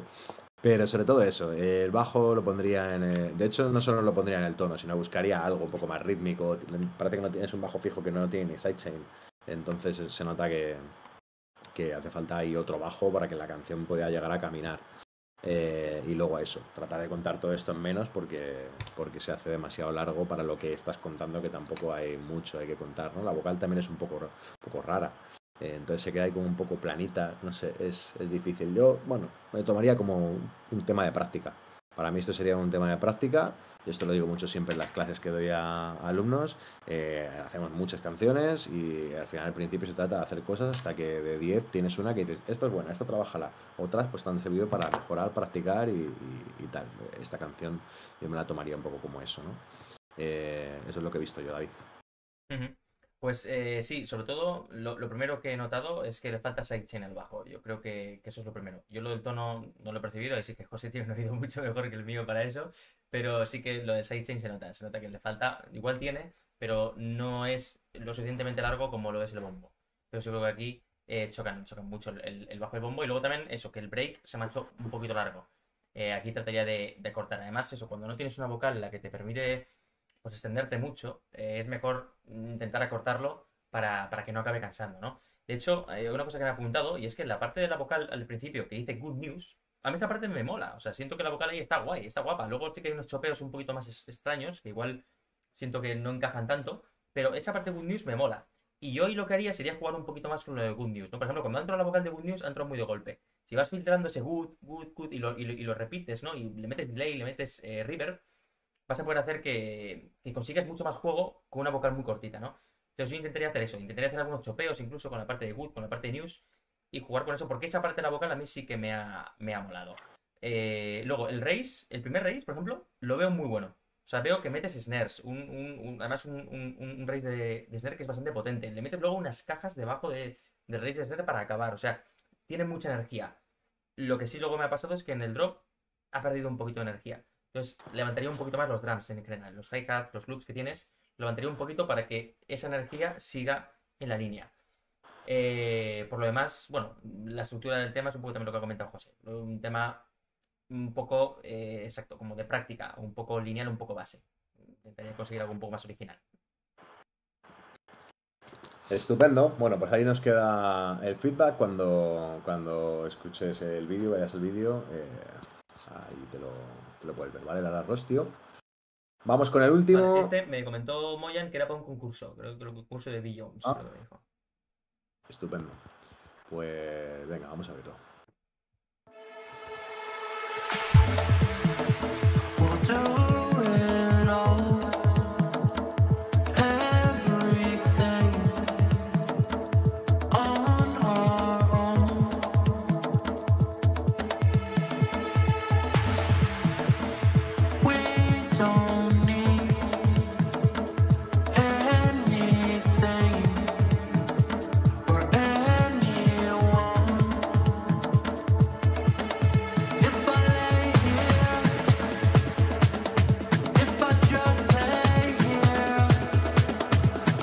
S1: Pero sobre todo eso, el bajo lo pondría en... de hecho, no solo lo pondría en el tono, sino buscaría algo un poco más rítmico. Parece que no tienes un bajo fijo que no tiene ni sidechain. Entonces se nota que hace falta ahí otro bajo para que la canción pueda llegar a caminar. Y luego a eso, tratar de contar todo esto en menos porque se hace demasiado largo para lo que estás contando, que tampoco hay mucho hay que contar, ¿no? La vocal también es un poco rara. Entonces se queda ahí como un poco planita, no sé, es difícil. Yo, bueno, me tomaría como un tema de práctica. Para mí esto sería un tema de práctica. Yo esto lo digo mucho siempre en las clases que doy a alumnos. Hacemos muchas canciones y al final al principio se trata de hacer cosas hasta que de 10 tienes una que dices, esta es buena, esta trabájala. Otras pues te han servido para mejorar, practicar y tal. Esta canción yo me la tomaría un poco como eso, ¿no? Eso es lo que he visto yo, David.
S2: Ujú. Pues sí, sobre todo lo primero que he notado es que le falta sidechain al bajo. Yo creo que eso es lo primero. Yo lo del tono no lo he percibido, así que José tiene un oído mucho mejor que el mío para eso, pero sí que lo del sidechain se nota que le falta, igual tiene, pero no es lo suficientemente largo como lo es el bombo. Pero yo creo que aquí chocan mucho el bajo y el bombo, y luego también eso, que el break se me ha hecho un poquito largo. Aquí trataría de cortar. Además, eso, cuando no tienes una vocal en la que te permite pues extenderte mucho, es mejor intentar acortarlo para que no acabe cansando, ¿no? De hecho, hay una cosa que me ha apuntado, y es que la parte de la vocal al principio que dice good news, a mí esa parte me mola. O sea, siento que la vocal ahí está guay, está guapa. Luego sí que hay unos chopeos un poquito más extraños, que igual siento que no encajan tanto, pero esa parte de good news me mola. Y yo hoy lo que haría sería jugar un poquito más con lo de good news, ¿no? Por ejemplo, cuando ha entrado la vocal de good news, ha entrado muy de golpe. Si vas filtrando ese good y lo repites, ¿no? Y le metes delay, le metes reverb, vas a poder hacer que consigas mucho más juego con una vocal muy cortita, ¿no? Entonces yo intentaría hacer eso, intentaría hacer algunos chopeos incluso con la parte de Good, con la parte de News y jugar con eso, porque esa parte de la vocal a mí sí que me ha molado. Luego, el primer race, por ejemplo, lo veo muy bueno. O sea, veo que metes snares, además un race de snare que es bastante potente. Le metes luego unas cajas debajo del race de snare para acabar. O sea, tiene mucha energía. Lo que sí luego me ha pasado es que en el drop ha perdido un poquito de energía. Entonces, levantaría un poquito más los drums en general. Los hi-hats, los loops que tienes, levantaría un poquito para que esa energía siga en la línea. Por lo demás, bueno, la estructura del tema es un poco también lo que ha comentado José. Un tema un poco, exacto, como de práctica, un poco lineal, un poco base. Intentaría conseguir algo un poco más original.
S1: Estupendo. Bueno, pues ahí nos queda el feedback cuando escuches el vídeo, vayas al vídeo. Ahí te lo puedes ver, ¿vale? La Rostio. Vamos con el último.
S2: Vale, este me comentó Moyan que era para un concurso, creo que el concurso de Bill Jones.
S1: Ah.
S2: Lo que me dijo.
S1: Estupendo. Pues venga, vamos a verlo.
S10: We'll do it all, everything on our own. We don't need anything or anyone. If I lay here, if I just lay here,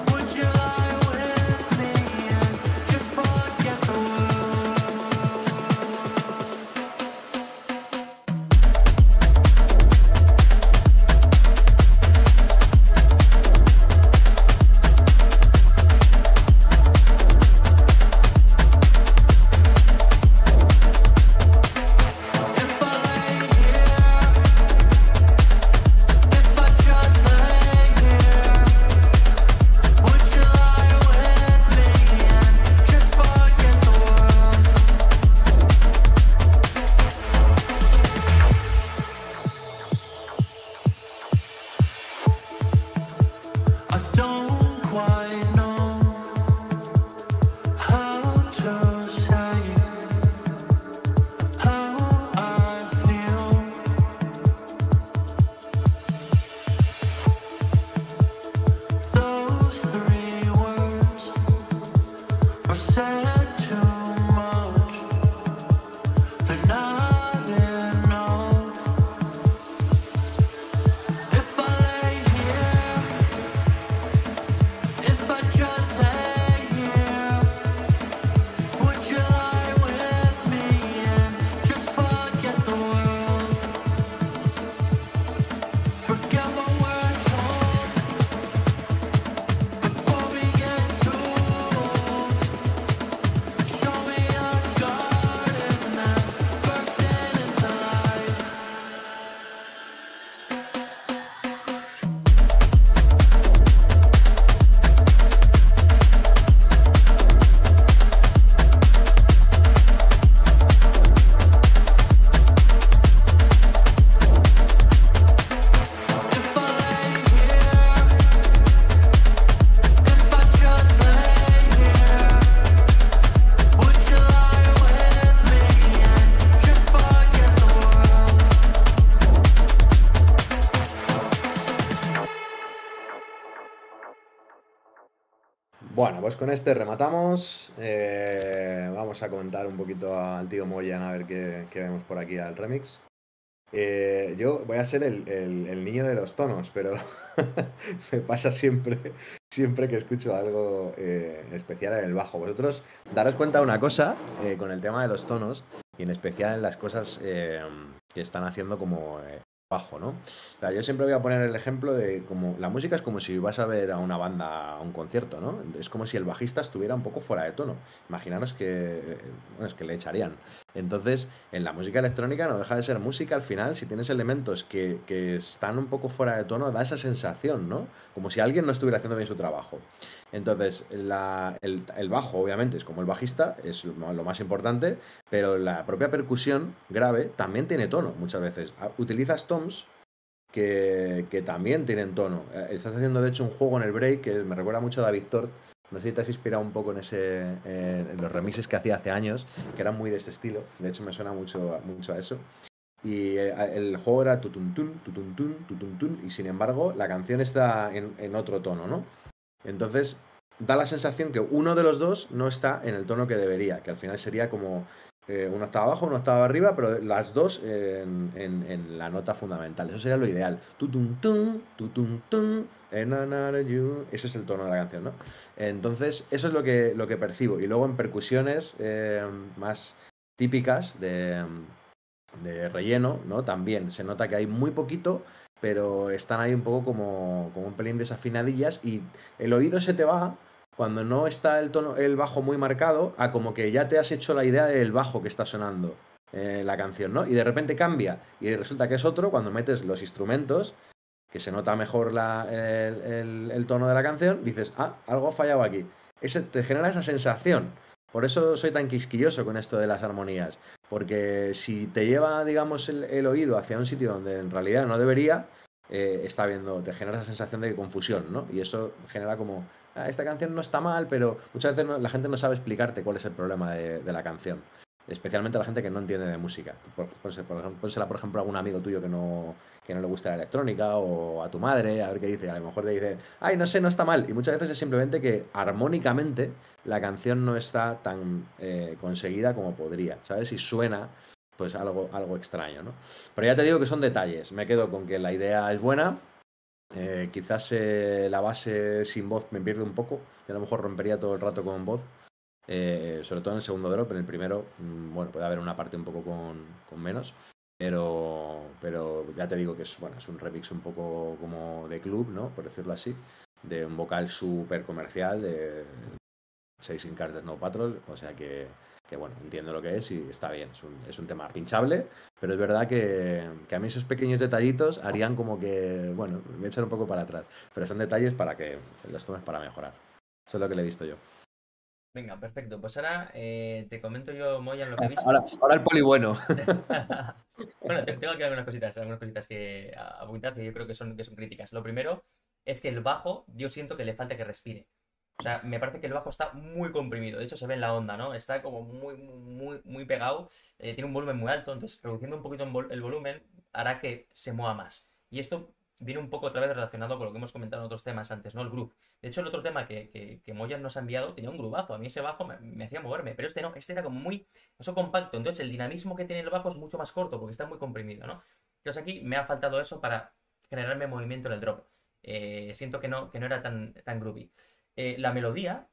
S10: would you lie with me and just forget the world? If I lay here, if I just lay here, would you lie with me and just forget the world? I don't quite know how to say how I feel. Those three words are said too much. They're not enough. If I lay here, if I just lay here, would you lie with me and just forget the world? Forget what we're told before we get too old. Show me a garden that's bursting into life. If I lay here, if I just lay here, would you lie with me and just forget the world?
S1: Bueno, pues con este rematamos. Vamos a comentar un poquito al tío Moyan a ver qué vemos por aquí al remix. Yo voy a ser el niño de los tonos, pero me pasa siempre que escucho algo especial en el bajo. Vosotros daros cuenta de una cosa con el tema de los tonos y en especial en las cosas que están haciendo como bajo, ¿no? O sea, yo siempre voy a poner el ejemplo de como la música es como si vas a ver a una banda a un concierto, ¿no? Es como si el bajista estuviera un poco fuera de tono. Imaginaros que, bueno, es que le echarían. Entonces, en la música electrónica no deja de ser música al final. Si tienes elementos que están un poco fuera de tono, da esa sensación, ¿no? Como si alguien no estuviera haciendo bien su trabajo. Entonces, el bajo, obviamente, es como el bajista, es lo más importante, pero la propia percusión grave también tiene tono muchas veces. Utilizas toms que también tienen tono. Estás haciendo, de hecho, un juego en el break que me recuerda mucho a David Tort. No sé si te has inspirado un poco en los remixes que hacía hace años, que eran muy de este estilo. De hecho, me suena mucho, mucho a eso. Y el juego era tutuntun, tutuntun, tutuntun, y sin embargo, la canción está en otro tono, ¿no? Entonces, da la sensación que uno de los dos no está en el tono que debería, que al final sería como uno estaba abajo, uno estaba arriba, pero las dos en la nota fundamental. Eso sería lo ideal. Tutuntun, tutuntun, you. Ese es el tono de la canción, ¿no? Entonces, eso es lo que percibo. Y luego en percusiones más típicas de relleno, ¿no? También se nota que hay muy poquito, pero están ahí un poco como un pelín desafinadillas y el oído se te va cuando no está el tono, el bajo muy marcado, a como que ya te has hecho la idea del bajo que está sonando la canción, ¿no? Y de repente cambia y resulta que es otro cuando metes los instrumentos, que se nota mejor el tono de la canción, dices, algo ha fallado aquí. Te genera esa sensación. Por eso soy tan quisquilloso con esto de las armonías. Porque si te lleva, digamos, el oído hacia un sitio donde en realidad no debería, te genera esa sensación de confusión, ¿no? Y eso genera como, esta canción no está mal, pero muchas veces la gente no sabe explicarte cuál es el problema de la canción. Especialmente la gente que no entiende de música. Pónsela, por ejemplo, a algún amigo tuyo que no le gusta la electrónica, o a tu madre, a ver qué dice. A lo mejor te dice, ay, no sé, no está mal. Y muchas veces es simplemente que armónicamente la canción no está tan conseguida como podría, ¿sabes? Y suena pues algo extraño, ¿no? Pero ya te digo que son detalles. Me quedo con que la idea es buena. Quizás la base sin voz me pierde un poco. Y a lo mejor rompería todo el rato con voz. Sobre todo en el segundo drop. En el primero, bueno, puede haber una parte un poco con menos. Pero ya te digo que es un remix un poco como de club, ¿no? Por decirlo así. De un vocal súper comercial de Chasing Cars de Snow Patrol. O sea que bueno, entiendo lo que es y está bien. Es un tema pinchable, pero es verdad que a mí esos pequeños detallitos harían como que, bueno, me echan un poco para atrás. Pero son detalles para que los tomes para mejorar. Eso es lo que le he visto yo.
S2: Venga, perfecto. Pues ahora te comento yo, Moyan, lo que he visto.
S1: Ahora el poli bueno.
S2: Bueno, tengo aquí algunas cositas que apuntar que yo creo que son críticas. Lo primero es que el bajo, yo siento que le falta que respire. O sea, me parece que el bajo está muy comprimido. De hecho, se ve en la onda, ¿no? Está como muy pegado. Tiene un volumen muy alto. Entonces, reduciendo un poquito el volumen hará que se mueva más. Y esto viene un poco otra vez relacionado con lo que hemos comentado en otros temas antes, ¿no? El groove. De hecho, el otro tema que Moyan nos ha enviado tenía un groovazo. A mí ese bajo me hacía moverme. Pero este no. Este era como muy compacto. Entonces, el dinamismo que tiene el bajo es mucho más corto porque está muy comprimido, ¿no? Entonces, aquí me ha faltado eso para generarme movimiento en el drop. Siento que no era tan groovy. La melodía,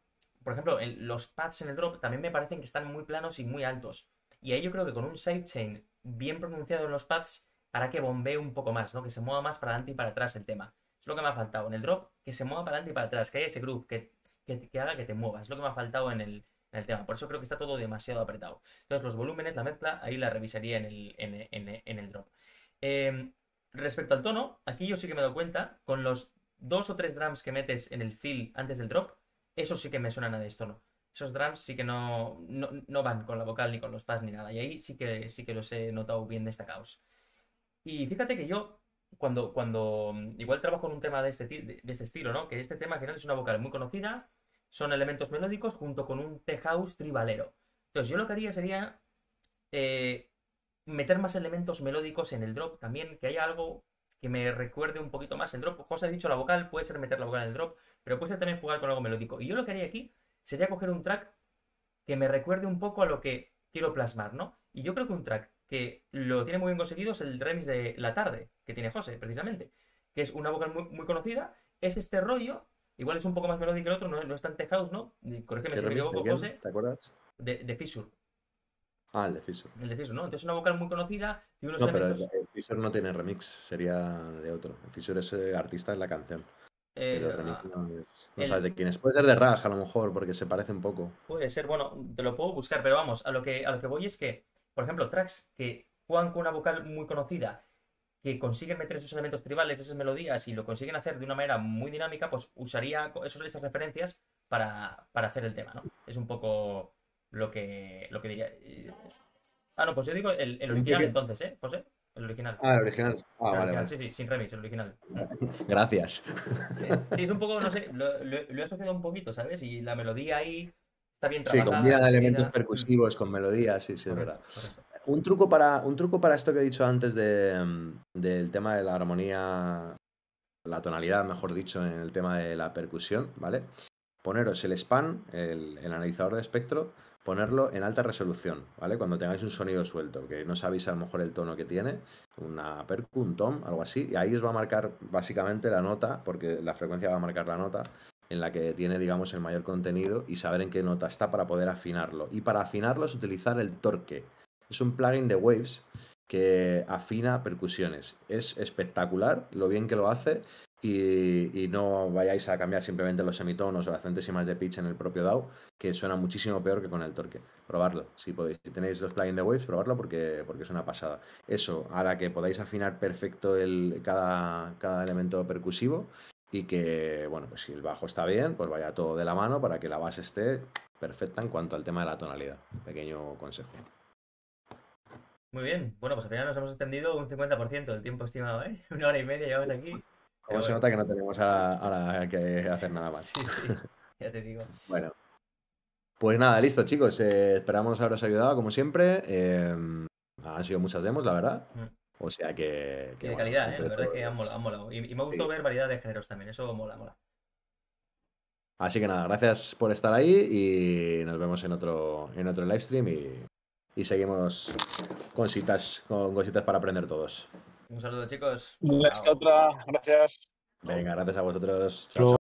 S2: por ejemplo, los pads en el drop también me parecen que están muy planos y muy altos. Y ahí yo creo que con un sidechain bien pronunciado en los pads hará que bombee un poco más, ¿no? Que se mueva más para adelante y para atrás el tema. Es lo que me ha faltado en el drop, que se mueva para adelante y para atrás, que haya ese groove, que haga que te muevas. Es lo que me ha faltado en el tema. Por eso creo que está todo demasiado apretado. Entonces los volúmenes, la mezcla, ahí la revisaría en el drop. Respecto al tono, aquí yo sí que me he dado cuenta, con los 2 o 3 drums que metes en el fill antes del drop, esos sí que me suenan a destono. Esos drums sí que no van con la vocal ni con los pads ni nada. Y ahí sí que los he notado bien destacados. Y fíjate que yo, cuando igual trabajo en un tema de este estilo, ¿no? Que este tema al final es una vocal muy conocida, son elementos melódicos junto con un T-House tribalero. Entonces yo lo que haría sería meter más elementos melódicos en el drop también, que haya algo que me recuerde un poquito más el drop. José ha dicho la vocal, puede ser meter la vocal en el drop, pero puede ser también jugar con algo melódico. Y yo lo que haría aquí sería coger un track que me recuerde un poco a lo que quiero plasmar, ¿no? Y yo creo que un track que lo tiene muy bien conseguido es el remix de La Tarde, que tiene José, precisamente, que es una vocal muy conocida, es este rollo, igual es un poco más melódico que el otro, no es tan tech house, ¿no? Corrígeme si me equivoco, José.
S1: ¿Te acuerdas?
S2: De Fissure.
S1: El de Fissure.
S2: El de Fissure, ¿no? Entonces una vocal muy conocida y unos
S1: No, pero
S2: elementos...
S1: el Fissure no tiene remix, sería de otro. El Fissure es artista en la canción. Pero el remix no sabes de quién es. Puede ser de Raj, a lo mejor, porque se parece un poco.
S2: Puede ser, bueno, te lo puedo buscar, pero vamos, a lo que voy es que, por ejemplo, tracks que juegan con una vocal muy conocida, que consiguen meter esos elementos tribales, esas melodías, y lo consiguen hacer de una manera muy dinámica, pues usaría esas referencias para hacer el tema, ¿no? Es un poco lo que diría. No, pues yo digo el original entonces, ¿José? el original.
S1: Ah, el original. Ah,
S2: El
S1: vale,
S2: original,
S1: vale.
S2: sí, sí, sin remix, el original.
S1: Gracias.
S2: Sí, sí, es un poco, no sé, lo he asociado un poquito, ¿sabes? Y la melodía ahí está bien
S1: Sí,
S2: trabajada,
S1: combina elementos
S2: conseguida.
S1: percusivos con melodías, sí, sí, es
S2: Correcto,
S1: verdad.
S2: correcto.
S1: Un truco para esto que he dicho antes del tema de la armonía, la tonalidad, mejor dicho, en el tema de la percusión, ¿vale? Poneros el span, el analizador de espectro, ponerlo en alta resolución, ¿vale? Cuando tengáis un sonido suelto, que no sabéis a lo mejor el tono que tiene, una percu, un tom, algo así, y ahí os va a marcar básicamente la nota, porque la frecuencia va a marcar la nota en la que tiene, digamos, el mayor contenido y saber en qué nota está para poder afinarlo. Y para afinarlo es utilizar el torque. Es un plugin de Waves que afina percusiones. Es espectacular lo bien que lo hace y no vayáis a cambiar simplemente los semitonos o las centésimas de pitch en el propio DAW, que suena muchísimo peor que con el torque. Probarlo, si podéis. Si tenéis los plugins de Waves, probarlo porque es una pasada. Eso hará que podáis afinar perfecto cada elemento percusivo y que, bueno, pues si el bajo está bien, pues vaya todo de la mano para que la base esté perfecta en cuanto al tema de la tonalidad. Pequeño consejo.
S2: Muy bien. Bueno, pues al final nos hemos extendido un 50% del tiempo estimado, ¿eh? 1 hora y media llevamos aquí.
S1: Como
S2: Pero
S1: se
S2: bueno,
S1: nota que no tenemos ahora que hacer nada más.
S2: sí, sí, ya te digo.
S1: Bueno, pues nada, listo, chicos. Esperamos haberos ayudado, como siempre. Han sido muchas demos, la verdad.
S2: Mm.
S1: O sea que
S2: Y de
S1: bueno,
S2: calidad, ¿eh? La
S1: entre
S2: verdad es que han
S1: todos.
S2: molado. Y me ha gustado
S1: Sí.
S2: ver variedad de géneros también. Eso mola, mola.
S1: Así que nada, gracias por estar ahí y nos vemos en otro live stream y seguimos con cositas para aprender todos.
S2: Un saludo, chicos.
S7: Hasta
S2: Chao.
S7: otra. Gracias.
S1: Venga, gracias a vosotros. Chao,
S8: Luego-
S1: chao.